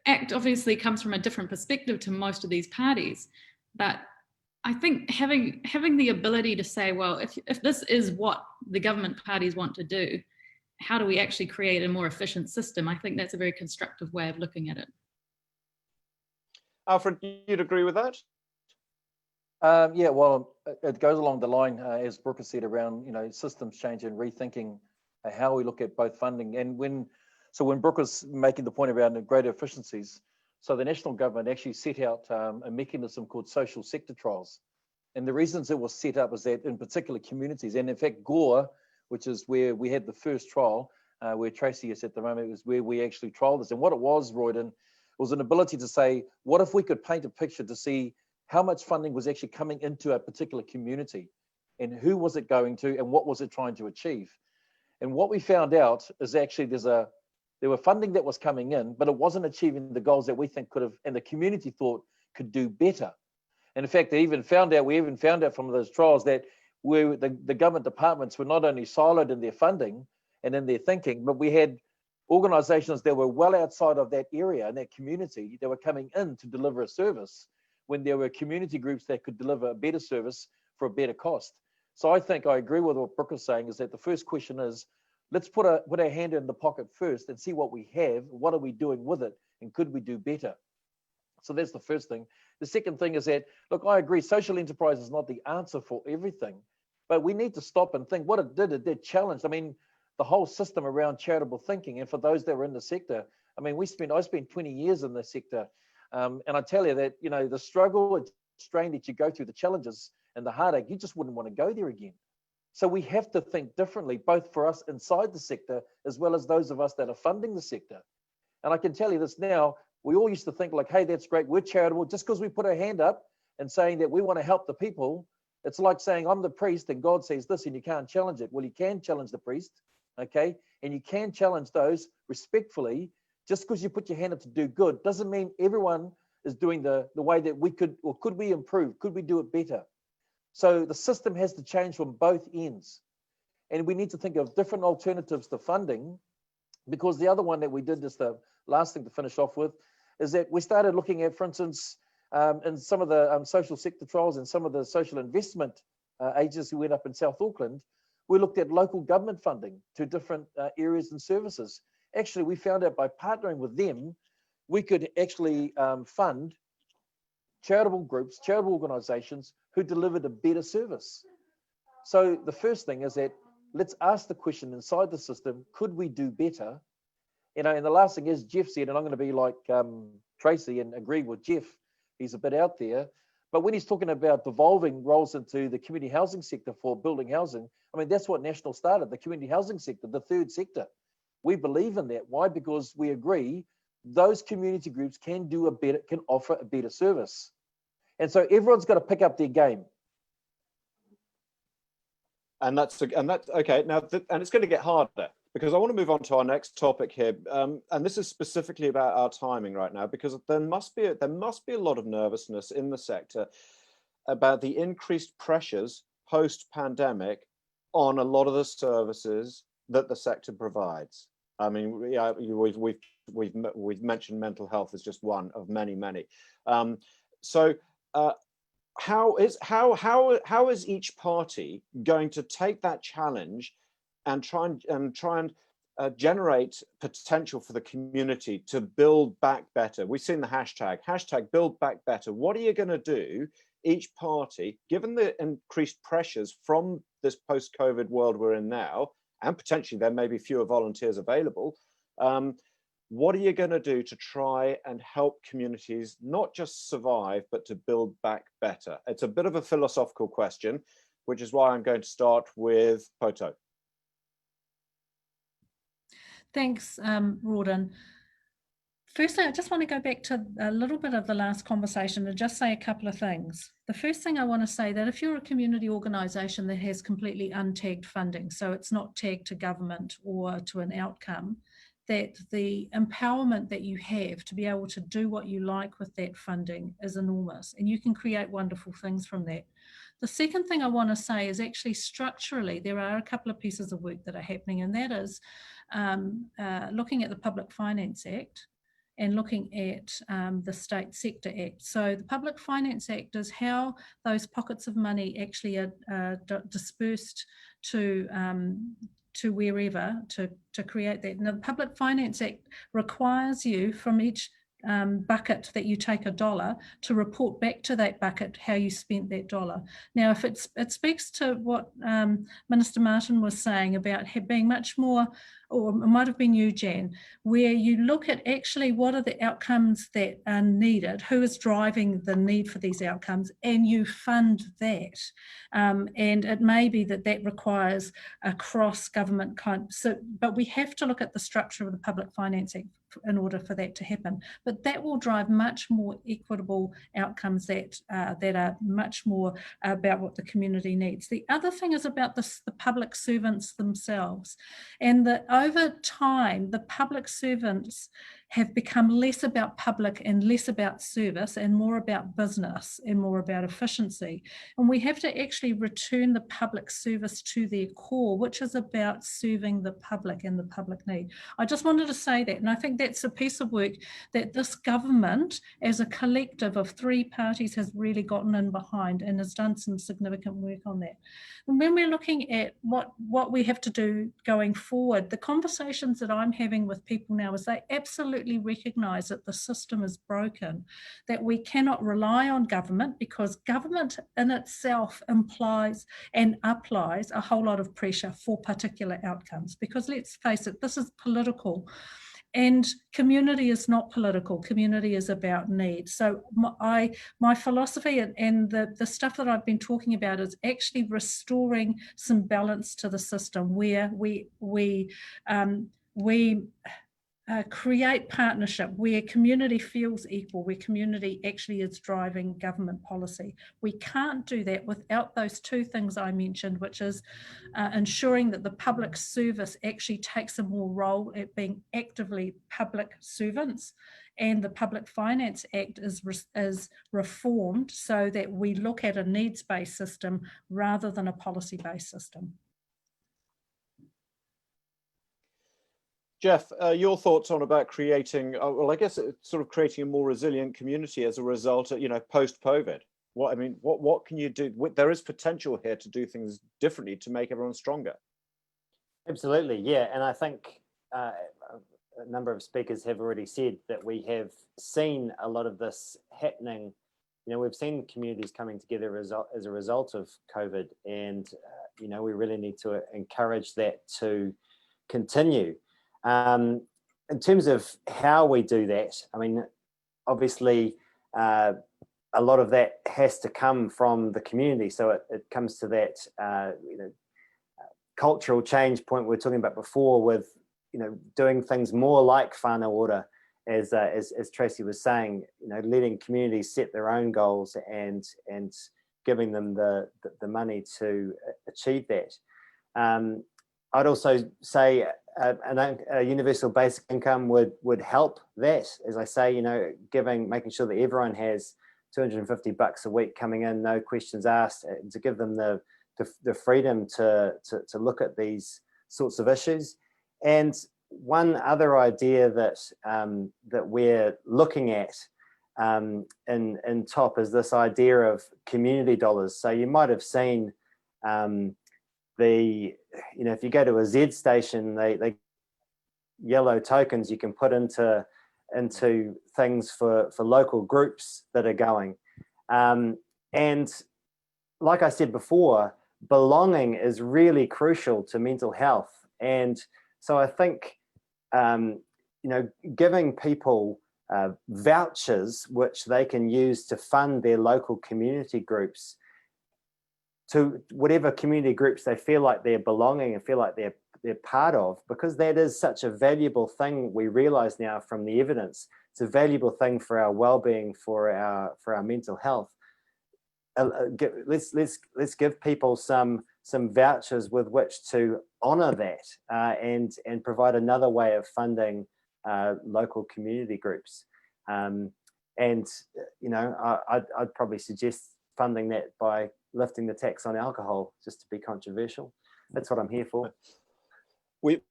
ACT obviously comes from a different perspective to most of these parties, but I think having the ability to say, well, if this is what the government parties want to do, how do we actually create a more efficient system? I think that's a very constructive way of looking at it. Alfred, you'd agree with that? Yeah, well, it goes along the line, as Brooke has said, around systems change and rethinking how we look at both funding. And when Brooke was making the point around the greater efficiencies, so the national government actually set out a mechanism called social sector trials. And the reasons it was set up is that in particular communities, and in fact Gore, which is where we had the first trial, where Tracey is at the moment, was where we actually trialed this. And what it was, Rawdon, was an ability to say, what if we could paint a picture to see how much funding was actually coming into a particular community, and who was it going to, and what was it trying to achieve? And what we found out is actually there were funding that was coming in, but it wasn't achieving the goals that we think could have, and the community thought could do better. And in fact, we even found out from those trials that the government departments were not only siloed in their funding and in their thinking, but we had organisations that were well outside of that area and that community that were coming in to deliver a service, when there were community groups that could deliver a better service for a better cost. So I think I agree with what Brooke is saying, is that the first question is, let's put our hand in the pocket first and see what we have, what are we doing with it, and could we do better? So that's the first thing. The second thing is that, look, I agree, social enterprise is not the answer for everything, but we need to stop and think what it did challenge. I mean, the whole system around charitable thinking. And for those that were in the sector, I mean, I spent 20 years in the sector. And I tell you that, the struggle and strain that you go through, the challenges and the heartache, you just wouldn't want to go there again. So we have to think differently, both for us inside the sector, as well as those of us that are funding the sector. And I can tell you this now, we all used to think like, hey, that's great, we're charitable. Just because we put our hand up and saying that we want to help the people, it's like saying, I'm the priest and God says this and you can't challenge it. Well, you can challenge the priest, okay? And you can challenge those respectfully. Just because you put your hand up to do good doesn't mean everyone is doing the way that we could, or could we improve? Could we do it better? So the system has to change from both ends. And we need to think of different alternatives to funding, because the other one that we did, just the last thing to finish off with, is that we started looking at, for instance, in some of the social sector trials and some of the social investment agencies who went up in South Auckland, we looked at local government funding to different areas and services. Actually, we found out by partnering with them, we could actually fund charitable groups, charitable organisations who delivered a better service. So the first thing is that let's ask the question inside the system, could we do better? And the last thing is, Geoff said, and I'm going to be like Tracey and agree with Geoff, he's a bit out there, But when he's talking about devolving roles into the community housing sector for building housing, I mean, that's what National started, the community housing sector, the third sector. We believe in that. Why? Because we agree those community groups can offer a better service. And so everyone's got to pick up their game. And that's okay. Now, and it's going to get harder, because I want to move on to our next topic here, and this is specifically about our timing right now, because there must be a lot of nervousness in the sector about the increased pressures post-pandemic on a lot of the services that the sector provides. I mean, yeah, we've mentioned mental health as just one of many. How is each party going to take that challenge and try and generate potential for the community to build back better? We've seen the hashtag build back better. What are you going to do, each party, given the increased pressures from this post-COVID world we're in now, and potentially there may be fewer volunteers available? What are you going to do to try and help communities not just survive, but to build back better? It's a bit of a philosophical question, which is why I'm going to start with Poto. Thanks, Rawdon. Firstly, I just want to go back to a little bit of the last conversation and just say a couple of things. The first thing I want to say that if you're a community organisation that has completely untagged funding, so it's not tagged to government or to an outcome, that the empowerment that you have to be able to do what you like with that funding is enormous, and you can create wonderful things from that. The second thing I want to say is actually structurally, there are a couple of pieces of work that are happening, and that is looking at the Public Finance Act and looking at the State Sector Act. So the Public Finance Act is how those pockets of money actually are dispersed to wherever to create that. Now, the Public Finance Act requires you from each bucket that you take $1 to report back to that bucket how you spent that $1. Now, if it speaks to what Minister Martin was saying about being much more, or it might have been you, Jan, where you look at actually what are the outcomes that are needed, who is driving the need for these outcomes, and you fund that. And it may be that that requires a cross-government but we have to look at the structure of the Public Finance Act in order for that to happen. But that will drive much more equitable outcomes that are much more about what the community needs. The other thing is about the public servants themselves, and that over time, the public servants have become less about public and less about service and more about business and more about efficiency. And we have to actually return the public service to their core, which is about serving the public and the public need. I just wanted to say that, and I think that's a piece of work that this government, as a collective of 3 parties, has really gotten in behind and has done some significant work on that. And when we're looking at what we have to do going forward, the conversations that I'm having with people now is they absolutely recognise that the system is broken, that we cannot rely on government because government in itself implies and applies a whole lot of pressure for particular outcomes. Because let's face it, this is political. And community is not political. Community is about need. So my philosophy and the stuff that I've been talking about is actually restoring some balance to the system where we create partnership, where community feels equal, where community actually is driving government policy. We can't do that without those 2 things I mentioned, which is ensuring that the public service actually takes a more role at being actively public servants, and the Public Finance Act is reformed so that we look at a needs-based system rather than a policy-based system. Geoff, your thoughts on about creating, well, I guess it's sort of creating a more resilient community as a result of, post-COVID. What can you do? There is potential here to do things differently to make everyone stronger. Absolutely, yeah. And I think a number of speakers have already said that we have seen a lot of this happening. We've seen communities coming together as a result of COVID, and, we really need to encourage that to continue. In terms of how we do that, obviously, a lot of that has to come from the community. So it comes to that, cultural change point we were talking about before, with, doing things more like whānau ora, as Tracey was saying, letting communities set their own goals and giving them the money to achieve that. I'd also say a universal basic income would help that, as I say, making sure that everyone has $250 a week coming in, no questions asked, to give them the freedom to look at these sorts of issues. And one other idea that that we're looking at in TOP is this idea of community dollars. So you might have seen if you go to a Z station, they yellow tokens you can put into things for local groups that are going. And like I said before, belonging is really crucial to mental health. And so I think, giving people vouchers which they can use to fund their local community groups, to whatever community groups they feel like they're belonging and feel like they're part of, because that is such a valuable thing. We realize now from the evidence, it's a valuable thing for our well-being, for our mental health. Let's give people some vouchers with which to honor that, and provide another way of funding local community groups. I'd probably suggest funding that by lifting the tax on alcohol, just to be controversial. That's what I'm here for.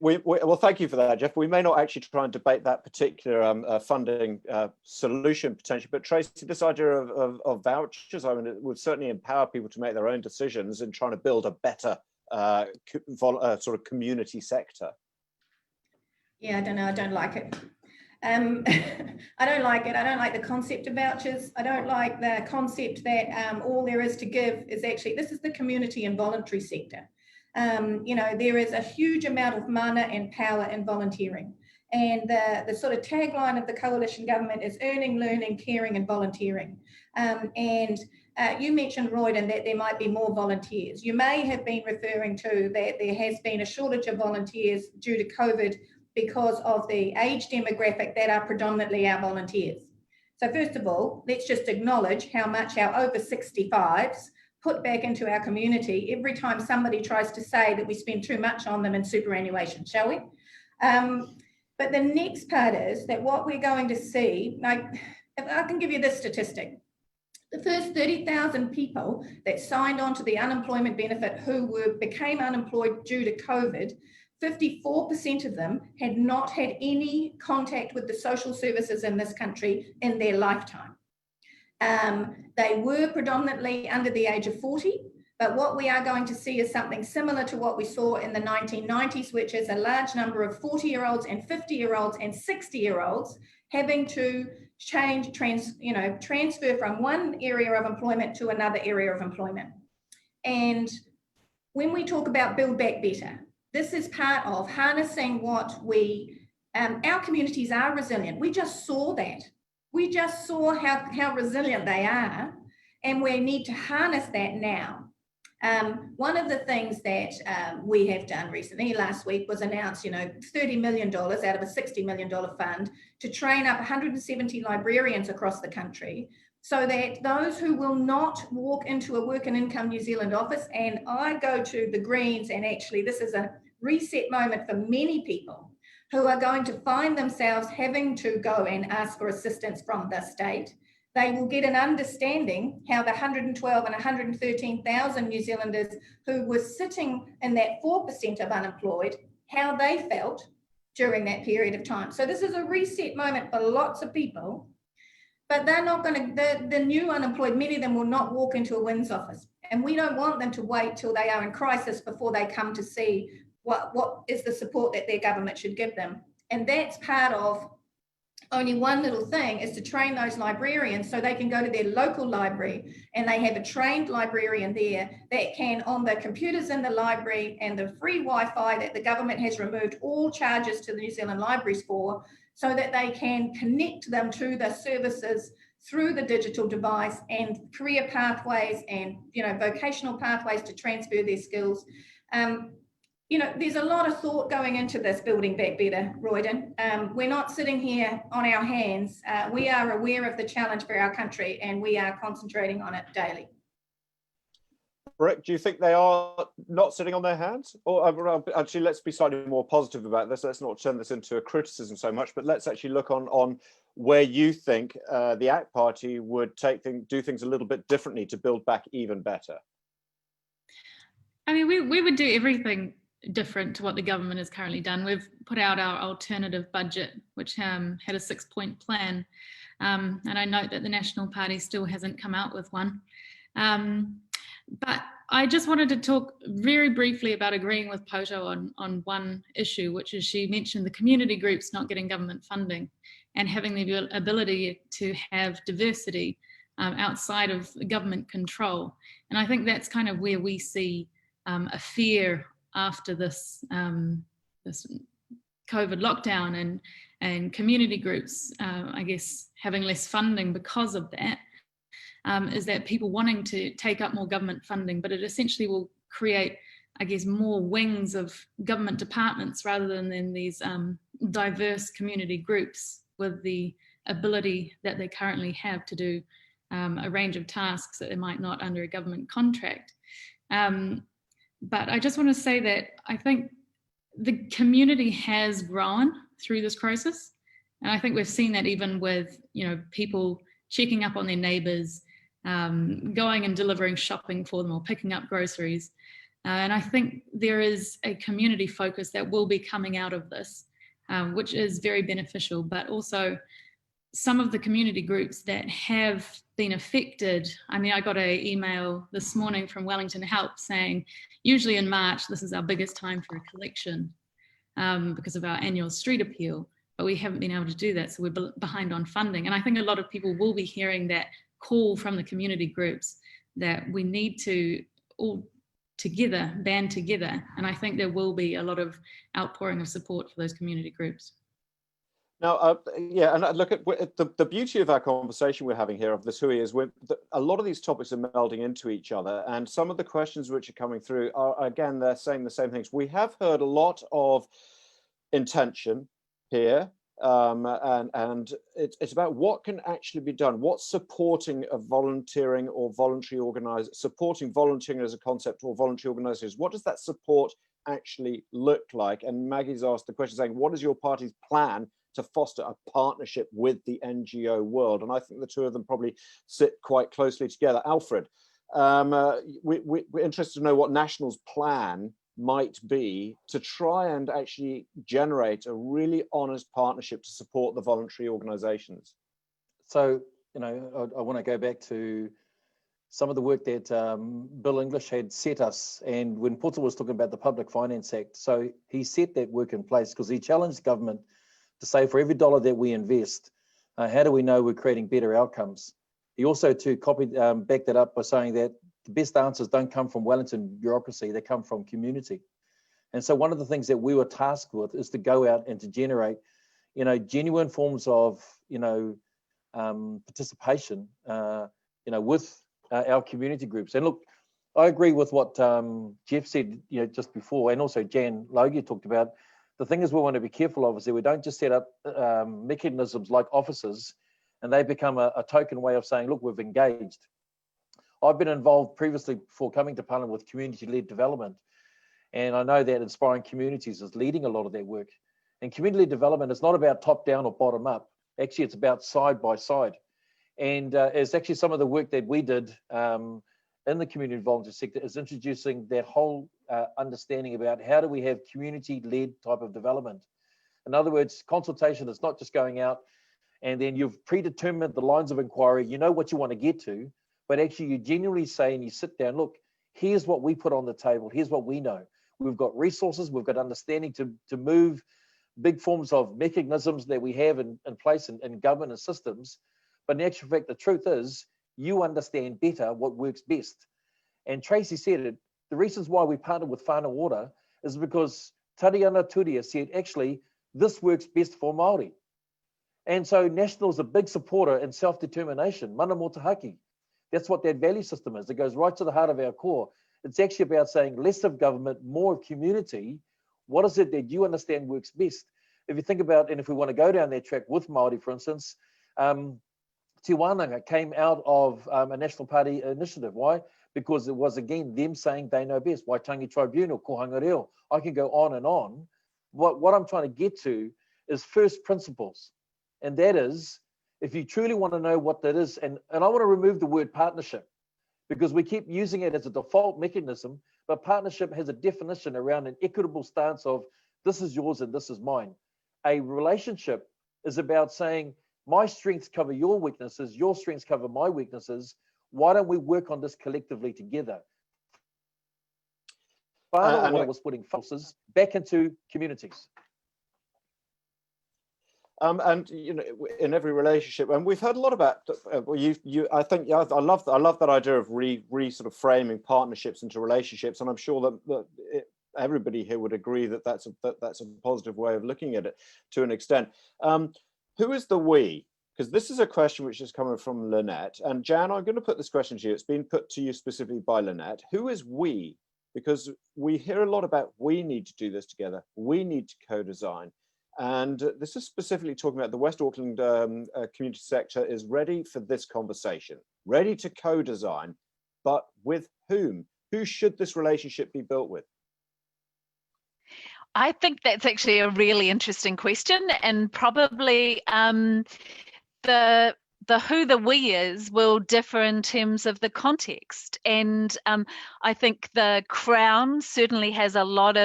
Well, thank you for that, Geoff. We may not actually try and debate that particular funding solution potentially, but Tracey, this idea of vouchers, I mean, it would certainly empower people to make their own decisions in trying to build a better sort of community sector. Yeah, I don't know. I don't like it. I don't like it. I don't like the concept of vouchers. I don't like the concept that all there is to give is actually, this is the community and voluntary sector. There is a huge amount of mana and power in volunteering. And the sort of tagline of the coalition government is earning, learning, caring and volunteering. You mentioned, Rawdon, that there might be more volunteers. You may have been referring to that there has been a shortage of volunteers due to COVID because of the age demographic that are predominantly our volunteers. So first of all, let's just acknowledge how much our over 65s put back into our community every time somebody tries to say that we spend too much on them in superannuation, shall we? But the next part is that what we're going to see, like, if I can give you this statistic. The first 30,000 people that signed on to the unemployment benefit who became unemployed due to COVID, 54% of them had not had any contact with the social services in this country in their lifetime. They were predominantly under the age of 40, but what we are going to see is something similar to what we saw in the 1990s, which is a large number of 40-year-olds and 50-year-olds and 60-year-olds having to transfer from one area of employment to another area of employment. And when we talk about Build Back Better, this is part of harnessing what our communities are resilient. We just saw that. We just saw how resilient they are, and we need to harness that now. One of the things that we have done recently, last week, was announce, $30 million out of a $60 million fund to train up 170 librarians across the country, so that those who will not walk into a Work and Income New Zealand office, and I go to the Greens, and actually this is a reset moment for many people who are going to find themselves having to go and ask for assistance from the state. They will get an understanding how the 112 and 113,000 New Zealanders who were sitting in that 4% of unemployed, how they felt during that period of time. So this is a reset moment for lots of people, but they're not going to, the new unemployed, many of them will not walk into a WINS office. And we don't want them to wait till they are in crisis before they come to see what is the support that their government should give them. And that's part of only one little thing, is to train those librarians so they can go to their local library and they have a trained librarian there that can, on the computers in the library and the free Wi-Fi that the government has removed all charges to the New Zealand libraries for, so that they can connect them to the services through the digital device and career pathways and, you know, vocational pathways to transfer their skills. You know, there's a lot of thought going into this Building Back Better, Rawdon. We're not sitting here on our hands. We are aware of the challenge for our country and we are concentrating on it daily. Brooke, do you think they are not sitting on their hands? Or actually, let's be slightly more positive about this. Let's not turn this into a criticism so much, but let's actually look on where you think the ACT Party would do things a little bit differently to build back even better. I mean, we would do everything different to what the government has currently done. We've put out our alternative budget, which had a 6-point plan. And I note that the National Party still hasn't come out with one. But I just wanted to talk very briefly about agreeing with Poto on one issue, which is she mentioned the community groups not getting government funding and having the ability to have diversity outside of government control. And I think that's kind of where we see a fear after this this COVID lockdown and community groups, I guess, having less funding because of that. Is that people wanting to take up more government funding, but it essentially will create, I guess, more wings of government departments rather than these diverse community groups with the ability that they currently have to do a range of tasks that they might not under a government contract. But I just want to say that I think the community has grown through this crisis. And I think we've seen that even with, you know, people checking up on their neighbours, going and delivering shopping for them or picking up groceries. And I think there is a community focus that will be coming out of this, which is very beneficial, but also some of the community groups that have been affected. I mean, I got an email this morning from Wellington Help saying, usually in March, this is our biggest time for a collection because of our annual street appeal, but we haven't been able to do that. So we're behind on funding. And I think a lot of people will be hearing that call from the community groups that we need to all together, band together. And I think there will be a lot of outpouring of support for those community groups. Now, yeah, and look at the beauty of our conversation we're having here of this hui is a lot of these topics are melding into each other, and some of the questions which are coming through are, again, they're saying the same things. We have heard a lot of intention here, and it's about what can actually be done, what's supporting of volunteering or voluntary supporting volunteering as a concept or voluntary organizations. What does that support actually look like? And Maggie's asked the question saying, what is your party's plan to foster a partnership with the NGO world? And I think the two of them probably sit quite closely together. Alfred, we're interested to know what National's plan might be to try and actually generate a really honest partnership to support the voluntary organizations. So, you know, I want to go back to some of the work that Bill English had set us, and when Poto was talking about the Public Finance Act, so he set that work in place because he challenged government to say for every dollar that we invest, how do we know we're creating better outcomes? He also backed that up by saying that the best answers don't come from Wellington bureaucracy, they come from community. And so one of the things that we were tasked with is to go out and to generate, you know, genuine forms of, you know, participation, you know, with our community groups. And look, I agree with what Geoff said, you know, just before, and also Jan Logie talked about. The thing is we want to be careful, obviously, we don't just set up mechanisms like offices and they become a token way of saying, look, we've engaged. I've been involved previously before coming to Parliament with community-led development. And I know that Inspiring Communities is leading a lot of that work. And community development is not about top-down or bottom-up. Actually, it's about side by side. And it's actually some of the work that we did in the community volunteer sector is introducing that whole understanding about how do we have community-led type of development. In other words, consultation is not just going out and then you've predetermined the lines of inquiry, you know what you want to get to, but actually you genuinely say and you sit down, look, here's what we put on the table, here's what we know. We've got resources, we've got understanding to move big forms of mechanisms that we have in place in government and systems. But in actual fact, the truth is, you understand better what works best. And Tracey said it, the reasons why we partnered with Whānau Ora is because Tariana Turia said, actually, this works best for Māori. And so National's a big supporter in self-determination, mana motahaki. That's what that value system is. It goes right to the heart of our core. It's actually about saying less of government, more of community. What is it that you understand works best? If you think about, and if we want to go down that track with Māori, for instance, Te Wānanga came out of a National Party initiative. Why? Because it was, again, them saying they know best. Waitangi Tribunal, kohanga reo. I can go on and on. What I'm trying to get to is first principles. And that is, if you truly want to know what that is, and I want to remove the word partnership, because we keep using it as a default mechanism, but partnership has a definition around an equitable stance of this is yours and this is mine. A relationship is about saying, my strengths cover your weaknesses, your strengths cover my weaknesses. Why don't we work on this collectively together? Part of what I was putting forces back into communities. And you know, in every relationship, and we've heard a lot about. I think I love that idea of sort of framing partnerships into relationships, and I'm sure that everybody here would agree that that's a positive way of looking at it to an extent. Who is the we? Because this is a question which is coming from Lynette, and Jan, I'm going to put this question to you. It's been put to you specifically by Lynette. Who is we? Because we hear a lot about we need to do this together. We need to co-design. And this is specifically talking about the West Auckland community sector is ready for this conversation, ready to co-design, but with whom? Who should this relationship be built with? I think that's actually a really interesting question, and probably the who the we is will differ in terms of the context. And I think the Crown certainly has a lot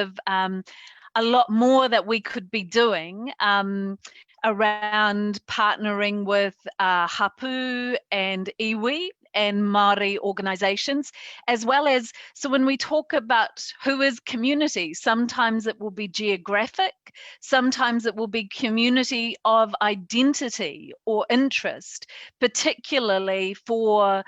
more that we could be doing around partnering with hapu and iwi and Māori organisations, as well as, so when we talk about who is community, sometimes it will be geographic, sometimes it will be community of identity or interest, particularly for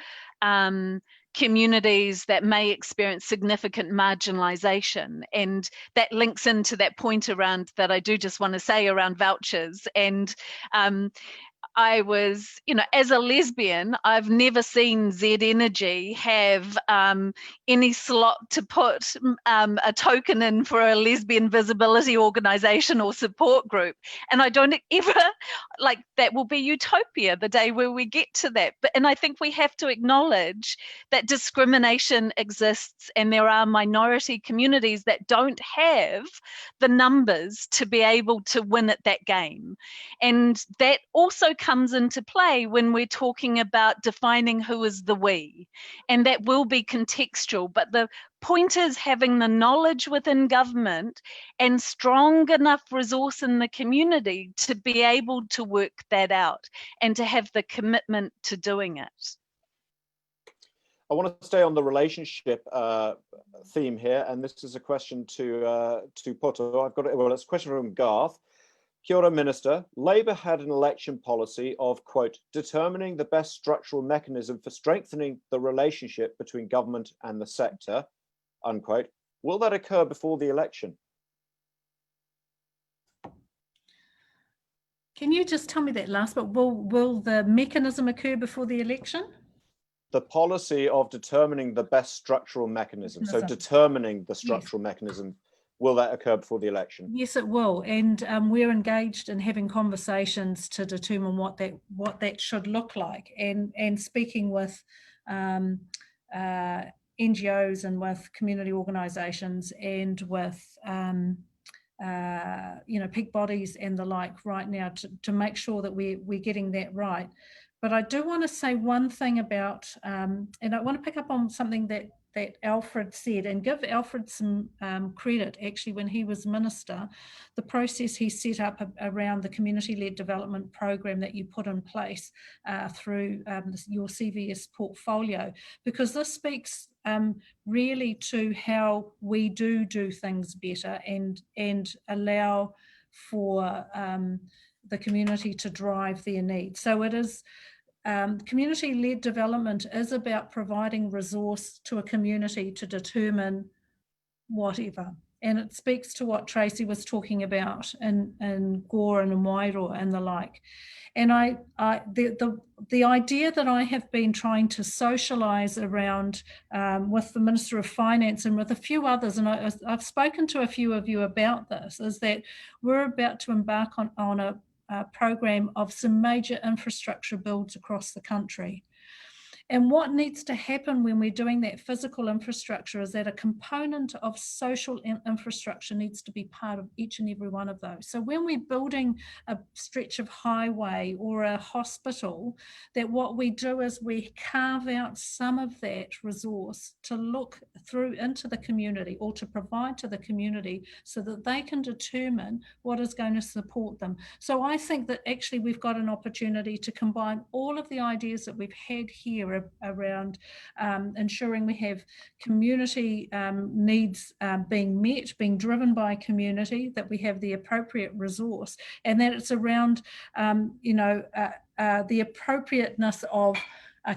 communities that may experience significant marginalisation. And that links into that point around, that I do just want to say, around vouchers. And I was, you know, as a lesbian, I've never seen Z Energy have any slot to put a token in for a lesbian visibility organisation or support group. And I don't ever, like, that will be utopia, the day where we get to that. And I think we have to acknowledge that discrimination exists, and there are minority communities that don't have the numbers to be able to win at that game. And that also comes into play when we're talking about defining who is the we, and that will be contextual, but the point is having the knowledge within government and strong enough resource in the community to be able to work that out and to have the commitment to doing it. I want to stay on the relationship theme here, and this is a question to Poto. I've got it. Well, it's a question from Garth. Kia ora, Minister. Labour had an election policy of, quote, determining the best structural mechanism for strengthening the relationship between government and the sector, unquote. Will that occur before the election? Can you just tell me that last bit? Will the mechanism occur before the election? The policy of determining the best structural mechanism. So determining the structural mechanism. Will that occur before the election? Yes, it will, and we're engaged in having conversations to determine what that should look like, and speaking with NGOs and with community organisations and with you know, peak bodies and the like right now to make sure that we're getting that right. But I do want to say one thing about, and I want to pick up on something that Alfred said, and give Alfred some credit. Actually, when he was minister, the process he set up around the community-led development program that you put in place through your CVS portfolio, because this speaks really to how we do things better and allow for the community to drive their needs. So it is community-led development is about providing resource to a community to determine whatever. And it speaks to what Tracey was talking about in Gore and in Wairua and the like. And the idea that I have been trying to socialise around with the Minister of Finance and with a few others, and I've spoken to a few of you about this, is that we're about to embark on a program of some major infrastructure builds across the country. And what needs to happen when we're doing that physical infrastructure is that a component of social infrastructure needs to be part of each and every one of those. So when we're building a stretch of highway or a hospital, that what we do is we carve out some of that resource to look through into the community or to provide to the community so that they can determine what is going to support them. So I think that actually we've got an opportunity to combine all of the ideas that we've had here around ensuring we have community needs being met, being driven by community, that we have the appropriate resource, and that it's around the appropriateness of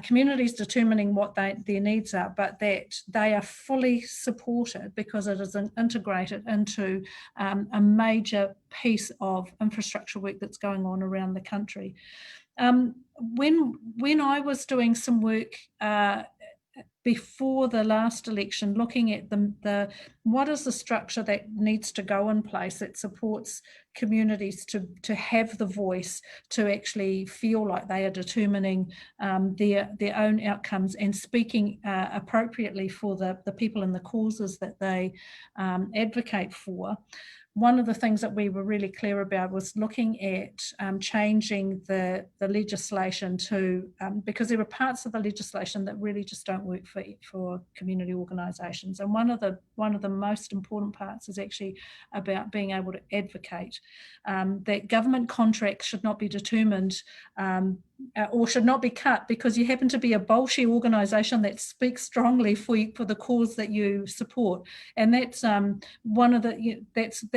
communities determining what their needs are, but that they are fully supported because it is integrated into a major piece of infrastructure work that's going on around the country. When I was doing some work before the last election, looking at what is the structure that needs to go in place that supports communities to have the voice, to actually feel like they are determining their own outcomes and speaking appropriately for the people and the causes that they advocate for. One of the things that we were really clear about was looking at changing the legislation to, because there are parts of the legislation that really just don't work for community organisations. And one of the most important parts is actually about being able to advocate that government contracts should not be determined or should not be cut because you happen to be a bolshy organisation that speaks strongly for the cause that you support. And that's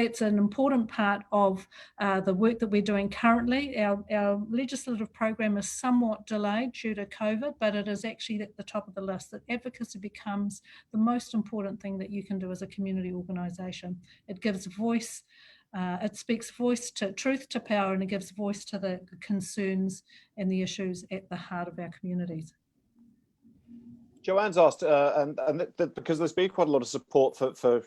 that's an important part of the work that we're doing currently. Our legislative program is somewhat delayed due to COVID, but it is actually at the top of the list that advocacy becomes the most important thing that you can do as a community organisation. It gives voice. It speaks truth to power, and it gives voice to the concerns and the issues at the heart of our communities. Joanne's asked, because there's been quite a lot of support for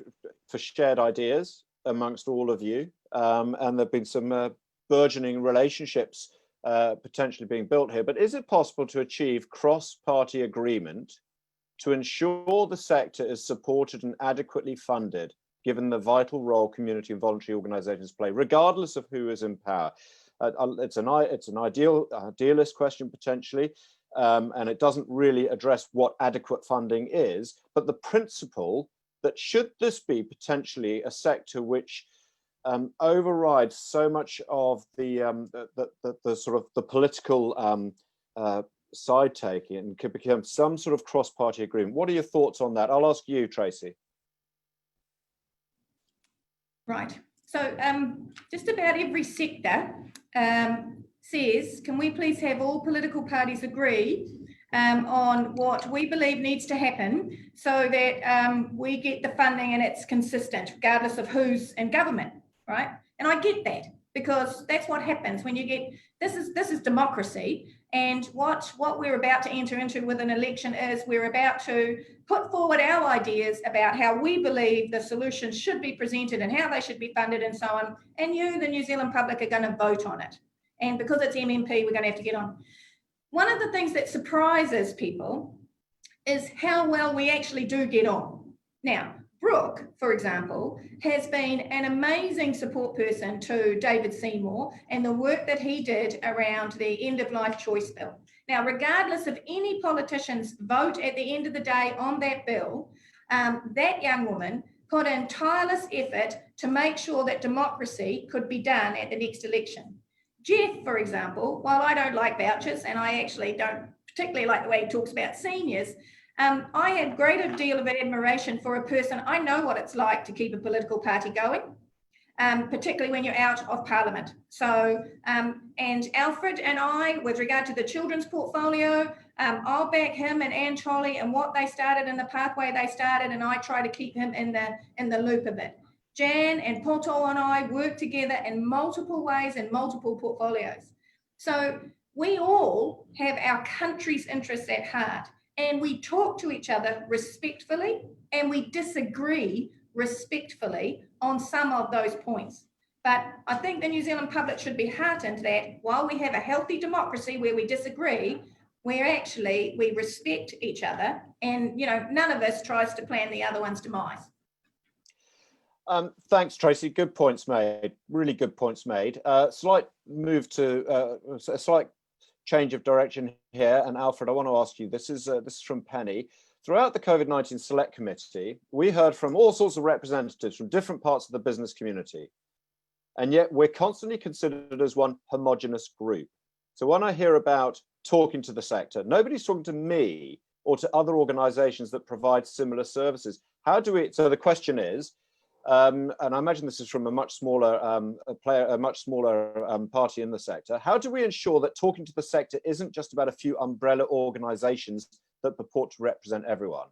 shared ideas amongst all of you, and there've been some burgeoning relationships potentially being built here. But is it possible to achieve cross-party agreement to ensure the sector is supported and adequately funded, given the vital role community and voluntary organisations play, regardless of who is in power? It's an idealist question potentially, and it doesn't really address what adequate funding is, but the principle that should this be potentially a sector which overrides so much of the sort of the political side taking and could become some sort of cross-party agreement. What are your thoughts on that? I'll ask you, Tracey. Right. So just about every sector says, can we please have all political parties agree on what we believe needs to happen so that we get the funding and it's consistent, regardless of who's in government, right? And I get that, because that's what happens when you get, this is democracy. And what we're about to enter into with an election is we're about to put forward our ideas about how we believe the solutions should be presented and how they should be funded and so on. And you, the New Zealand public, are going to vote on it. And because it's MMP, we're going to have to get on. One of the things that surprises people is how well we actually do get on. Now, Brooke, for example, has been an amazing support person to David Seymour and the work that he did around the end-of-life choice bill. Now, regardless of any politician's vote at the end of the day on that bill, that young woman put in tireless effort to make sure that democracy could be done at the next election. Geoff, for example, while I don't like vouchers, and I actually don't particularly like the way he talks about seniors, I had a greater deal of admiration for a person. I know what it's like to keep a political party going, particularly when you're out of Parliament. So, and Alfred and I, with regard to the children's portfolio, I'll back him and Anne Tolley and what they started and the pathway they started, and I try to keep him in the loop of it. Jan and Poto and I work together in multiple ways and multiple portfolios. So we all have our country's interests at heart, and we talk to each other respectfully, and we disagree respectfully on some of those points. But I think the New Zealand public should be heartened that while we have a healthy democracy where we disagree, we respect each other, and none of us tries to plan the other one's demise. Thanks, Tracey. Good points made. Really good points made. Slight change of direction here. And Alfred, I want to ask you. This is from Penny. Throughout the COVID-19 Select Committee, we heard from all sorts of representatives from different parts of the business community, and yet we're constantly considered as one homogenous group. So when I hear about talking to the sector, nobody's talking to me or to other organisations that provide similar services. How do we? So the question is. And I imagine this is from a much smaller party in the sector. How do we ensure that talking to the sector isn't just about a few umbrella organisations that purport to represent everyone?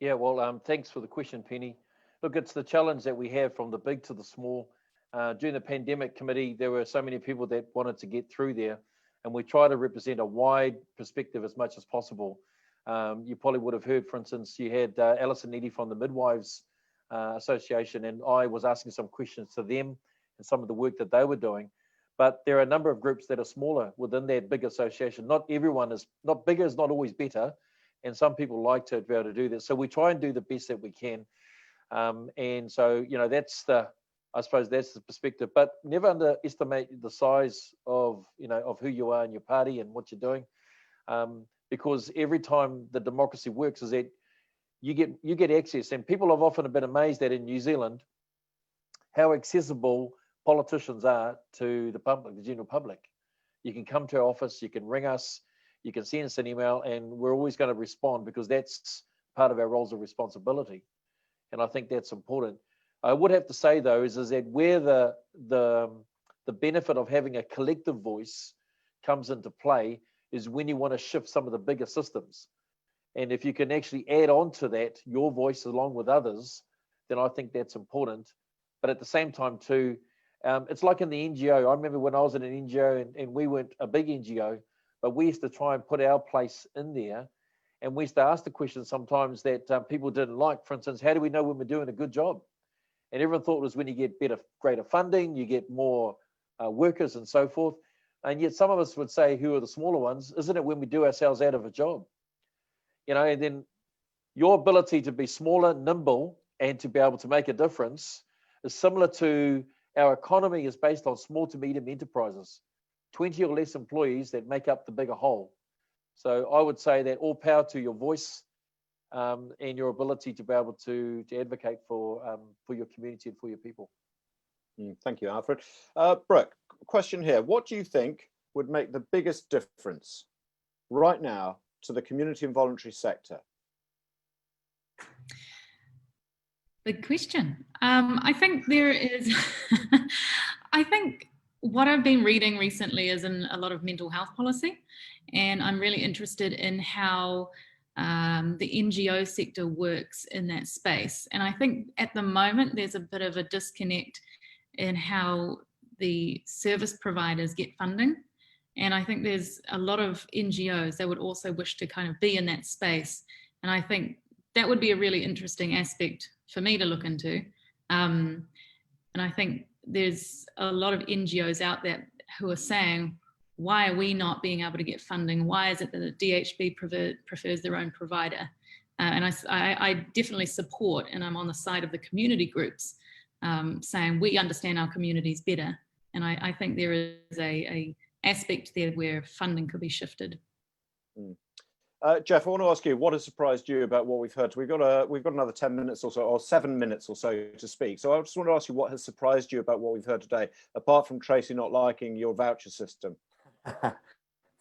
Yeah, well, thanks for the question, Penny. Look, it's the challenge that we have from the big to the small. During the pandemic committee, there were so many people that wanted to get through there, and we try to represent a wide perspective as much as possible. You probably would have heard, for instance, you had Alison Eddy from the Midwives Association, and I was asking some questions to them and some of the work that they were doing. But there are a number of groups that are smaller within that big association. Not bigger is not always better, and some people like to be able to do that. So we try and do the best that we can. And so, I suppose that's the perspective. But never underestimate the size of who you are in your party and what you're doing, because every time the democracy works is that you get access, and people have often been amazed that in New Zealand how accessible politicians are to the public, the general public. You can come to our office, you can ring us, you can send us an email, and we're always going to respond because that's part of our roles of responsibility. And I think that's important. I would have to say though is that where the benefit of having a collective voice comes into play is when you want to shift some of the bigger systems. And if you can actually add on to that, your voice along with others, then I think that's important. But at the same time too, it's like in the NGO. I remember when I was in an NGO and we weren't a big NGO, but we used to try and put our place in there. And we used to ask the question sometimes that people didn't like. For instance, how do we know when we're doing a good job? And everyone thought it was when you get greater funding, you get more workers and so forth. And yet some of us would say, who are the smaller ones, isn't it when we do ourselves out of a job? And then your ability to be smaller, nimble, and to be able to make a difference is similar to our economy is based on small to medium enterprises, 20 or less employees that make up the bigger whole. So I would say that all power to your voice and your ability to be able to advocate for your community and for your people. Thank you, Alfred. Brooke, question here. What do you think would make the biggest difference right now to the community and voluntary sector? Big question. I think there is, I think what I've been reading recently is in a lot of mental health policy, and I'm really interested in how the NGO sector works in that space. And I think at the moment there's a bit of a disconnect in how the service providers get funding. And I think there's a lot of NGOs that would also wish to kind of be in that space. And I think that would be a really interesting aspect for me to look into. And I think there's a lot of NGOs out there who are saying, why are we not being able to get funding? Why is it that the DHB prefers their own provider? And I definitely support, and I'm on the side of the community groups saying we understand our communities better. And I think there is a aspect there where funding could be shifted. Geoff, I want to ask you, what has surprised you about what we've heard? We've got another 10 minutes or so, or 7 minutes or so to speak. So I just want to ask you, what has surprised you about what we've heard today, apart from Tracey not liking your voucher system?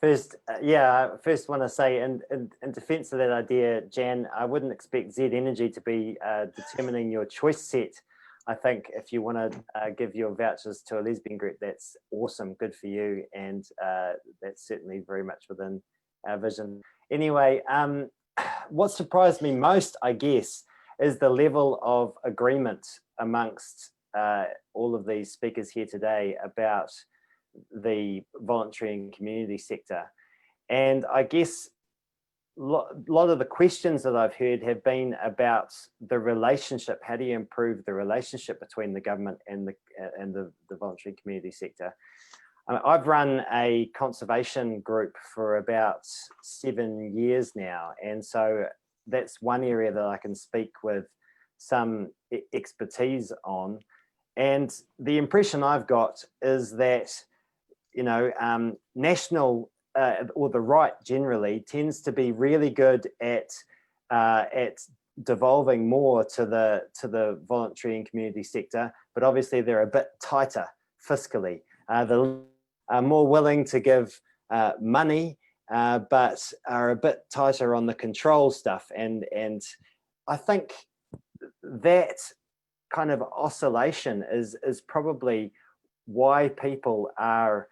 First want to say in defence of that idea, Jan, I wouldn't expect Z Energy to be determining your choice set. I think if you want to give your vouchers to a lesbian group, that's awesome, good for you, and that's certainly very much within our vision. Anyway, what surprised me most, I guess, is the level of agreement amongst all of these speakers here today about the voluntary and community sector. And I guess a lot of the questions that I've heard have been about the relationship. How do you improve the relationship between the government and the voluntary community sector? I've run a conservation group for about 7 years now, and so that's one area that I can speak with some expertise on. And the impression I've got is that, you know, national or the right generally tends to be really good at devolving more to the voluntary and community sector, but obviously they're a bit tighter fiscally. They're more willing to give money, but are a bit tighter on the control stuff. And I think that kind of oscillation is probably why people are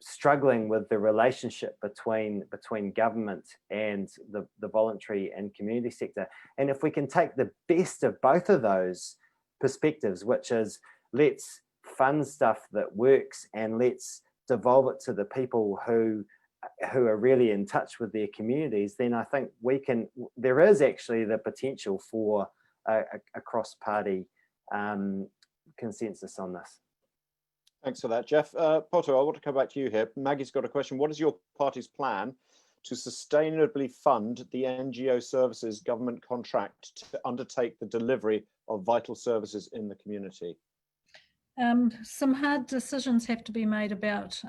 struggling with the relationship between government and the voluntary and community sector. And if we can take the best of both of those perspectives, which is let's fund stuff that works and let's devolve it to the people who are really in touch with their communities, then I think there is actually the potential for a cross-party consensus on this. Thanks for that, Geoff. Poto, I want to come back to you here. Maggie's got a question. What is your party's plan to sustainably fund the NGO services government contract to undertake the delivery of vital services in the community? Some hard decisions have to be made about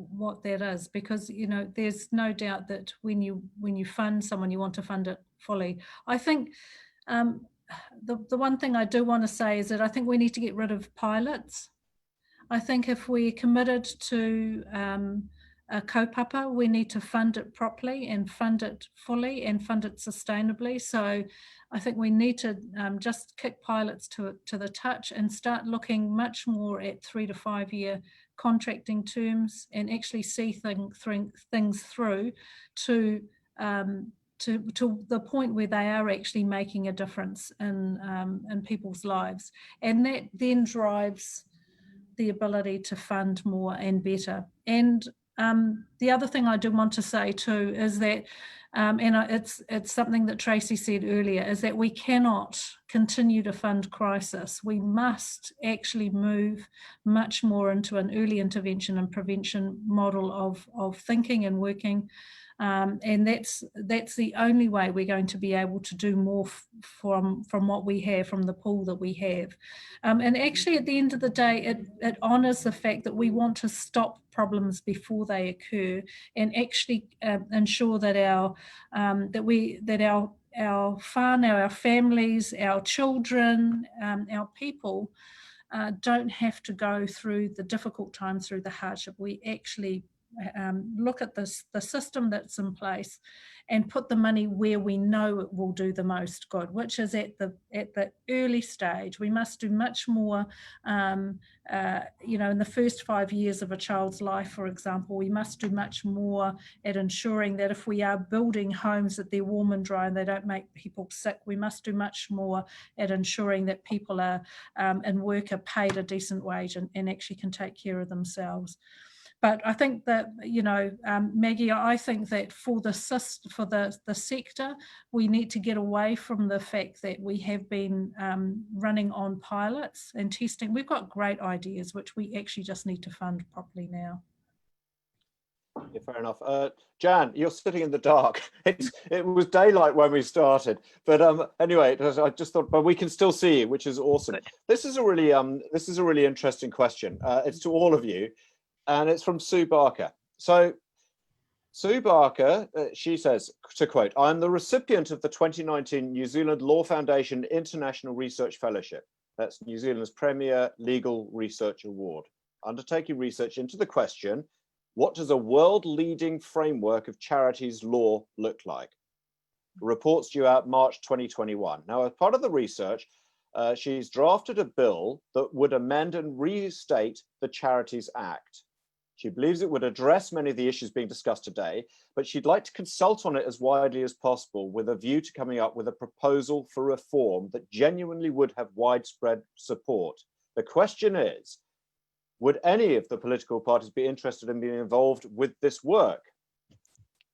what that is, because, you know, there's no doubt that when you fund someone, you want to fund it fully. I think the one thing I do want to say is that I think we need to get rid of pilots. I think if we're committed to a kaupapa, we need to fund it properly and fund it fully and fund it sustainably. So I think we need to just kick pilots to the touch and start looking much more at 3 to 5 year contracting terms and actually see things through to the point where they are actually making a difference in people's lives. And that then drives the ability to fund more and better. And the other thing I do want to say too is that, it's something that Tracey said earlier, is that we cannot continue to fund crisis. We must actually move much more into an early intervention and prevention model of thinking and working. And that's the only way we're going to be able to do more from what we have, from the pool that we have. And actually, at the end of the day, it honours the fact that we want to stop problems before they occur, and actually ensure that our whānau, our families, our children, our people don't have to go through the difficult times, through the hardship. We actually look at the system that's in place and put the money where we know it will do the most good, which is at the early stage. We must do much more, you know, in the first 5 years of a child's life, for example. We must do much more at ensuring that if we are building homes, that they're warm and dry and they don't make people sick. We must do much more at ensuring that people are in work, are paid a decent wage and actually can take care of themselves. But I think that, you know, Maggie, I think that for the sector, we need to get away from the fact that we have been running on pilots and testing. We've got great ideas, which we actually just need to fund properly now. Yeah, fair enough. Jan, you're sitting in the dark. It was daylight when we started, but anyway, I just thought, but we can still see you, which is awesome. This is a really interesting question. It's to all of you. And it's from Sue Barker. So Sue Barker, she says, to quote, "I'm the recipient of the 2019 New Zealand Law Foundation International Research Fellowship. That's New Zealand's premier legal research award, undertaking research into the question, what does a world-leading framework of charities law look like? Reports due out March 2021. Now, as part of the research, she's drafted a bill that would amend and restate the Charities Act. She believes it would address many of the issues being discussed today, but she'd like to consult on it as widely as possible with a view to coming up with a proposal for reform that genuinely would have widespread support. The question is, would any of the political parties be interested in being involved with this work?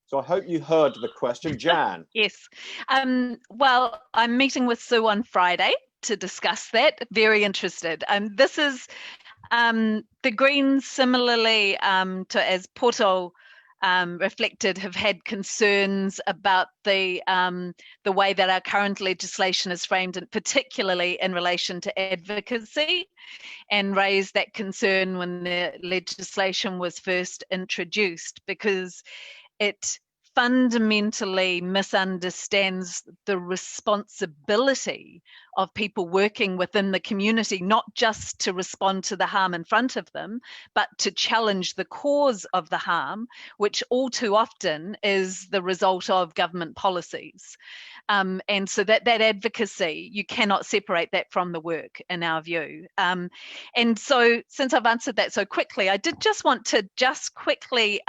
So I hope you heard the question. Jan. Yes. Well, I'm meeting with Sue on Friday to discuss that. Very interested. This is the Greens, similarly to as Poto reflected, have had concerns about the way that our current legislation is framed, and particularly in relation to advocacy, and raised that concern when the legislation was first introduced, because it fundamentally misunderstands the responsibility of people working within the community, not just to respond to the harm in front of them, but to challenge the cause of the harm, which all too often is the result of government policies. And so that advocacy, you cannot separate that from the work, in our view. And so since I've answered that so quickly, I did just want to quickly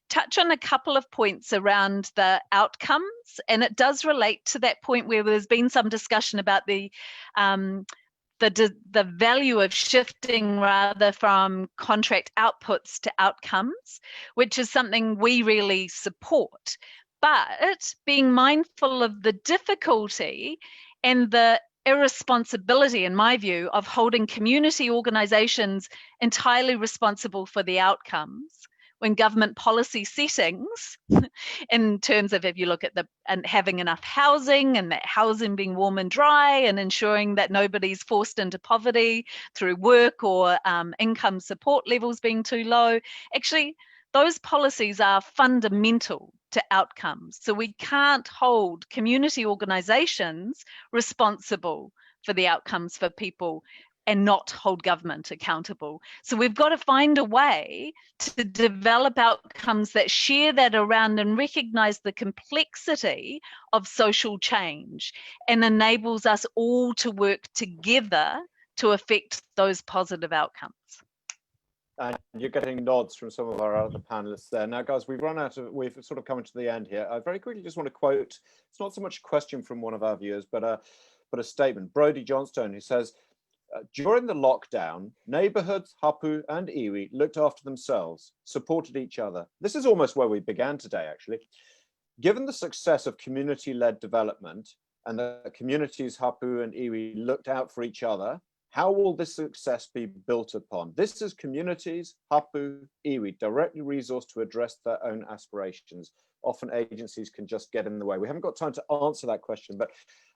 touch on a couple of points around the outcomes, and it does relate to that point where there's been some discussion about the value of shifting rather from contract outputs to outcomes, which is something we really support, but being mindful of the difficulty and the irresponsibility, in my view, of holding community organisations entirely responsible for the outcomes when government policy settings, in terms of, if you look at and having enough housing, and that housing being warm and dry, and ensuring that nobody's forced into poverty through work, or income support levels being too low, actually those policies are fundamental to outcomes. So we can't hold community organisations responsible for the outcomes for people and not hold government accountable. So we've got to find a way to develop outcomes that share that around and recognise the complexity of social change, and enables us all to work together to affect those positive outcomes. And you're getting nods from some of our other panelists there. Now, guys, we've sort of come to the end here. I very quickly just want to quote, it's not so much a question from one of our viewers, but a statement. Brodie Johnstone, who says, during the lockdown, neighbourhoods, hapu and iwi looked after themselves, supported each other. This is almost where we began today, actually. Given the success of community-led development, and the communities, hapu and iwi, looked out for each other, how will this success be built upon? This is communities, hapu, iwi, directly resourced to address their own aspirations. Often agencies can just get in the way. We haven't got time to answer that question, but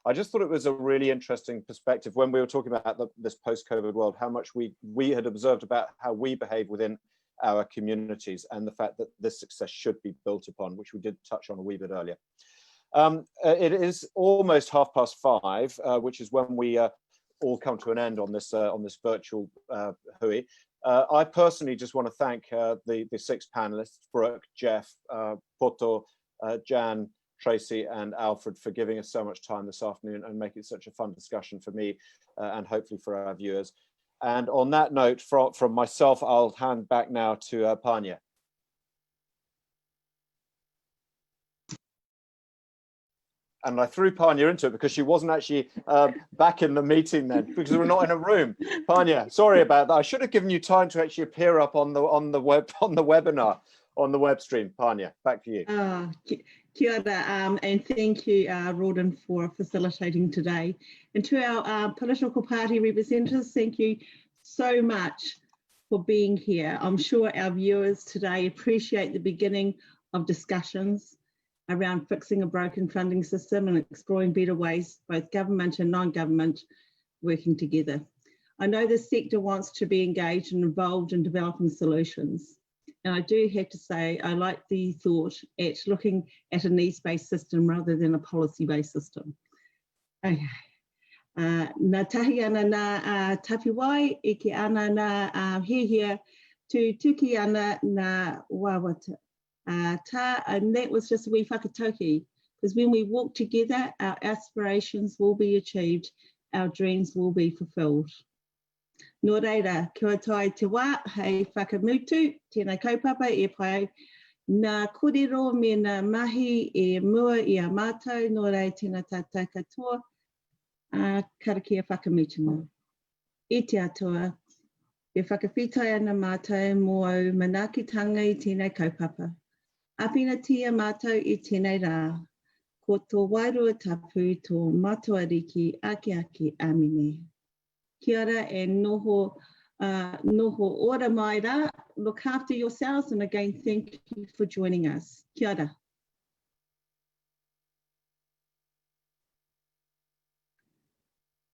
I just thought it was a really interesting perspective when we were talking about this post-COVID world, how much we had observed about how we behave within our communities, and the fact that this success should be built upon, which we did touch on a wee bit earlier. It is almost 5:30, which is when we all come to an end on this virtual hui. I personally just want to thank the 6 panelists, Brooke, Geoff, Poto, Jan, Tracey and Alfred, for giving us so much time this afternoon and making it such a fun discussion for me and hopefully for our viewers. And on that note, from myself, I'll hand back now to Panya. And I threw Panya into it because she wasn't actually back in the meeting then, because we're not in a room. Panya, sorry about that. I should have given you time to actually appear up on the webinar, on the web stream. Panya, back to you. Kia ora, and thank you, Rawdon, for facilitating today. And to our political party representatives, thank you so much for being here. I'm sure our viewers today appreciate the beginning of discussions around fixing a broken funding system and exploring better ways, both government and non-government, working together. I know this sector wants to be engaged and involved in developing solutions. And I do have to say, I like the thought at looking at a needs-based system rather than a policy-based system. Okay. Nā tahi ana nā tawhiwai, e ke ana nā hihia tu tuki ana nā wawata. And that was just a wee whakatauki, because when we walk together, our aspirations will be achieved, our dreams will be fulfilled. Nō reira, kia tai te wā, hei whakamutu, tēnei kaupapa e pai, nā kōrero me nā mahi e mua i a mātou, nō rei tēnā tātou katoa, karakia whakamutunga. I te atua, e whakawhitai ana mātou mō au manaakitanga i tēnei kaupapa. Apina tia mātou i tēnei rā, ko tō wairua tapu tō matua riki ake amine. Kia ora and noho ora mai rā. Look after yourselves, and again, thank you for joining us. Kia ora.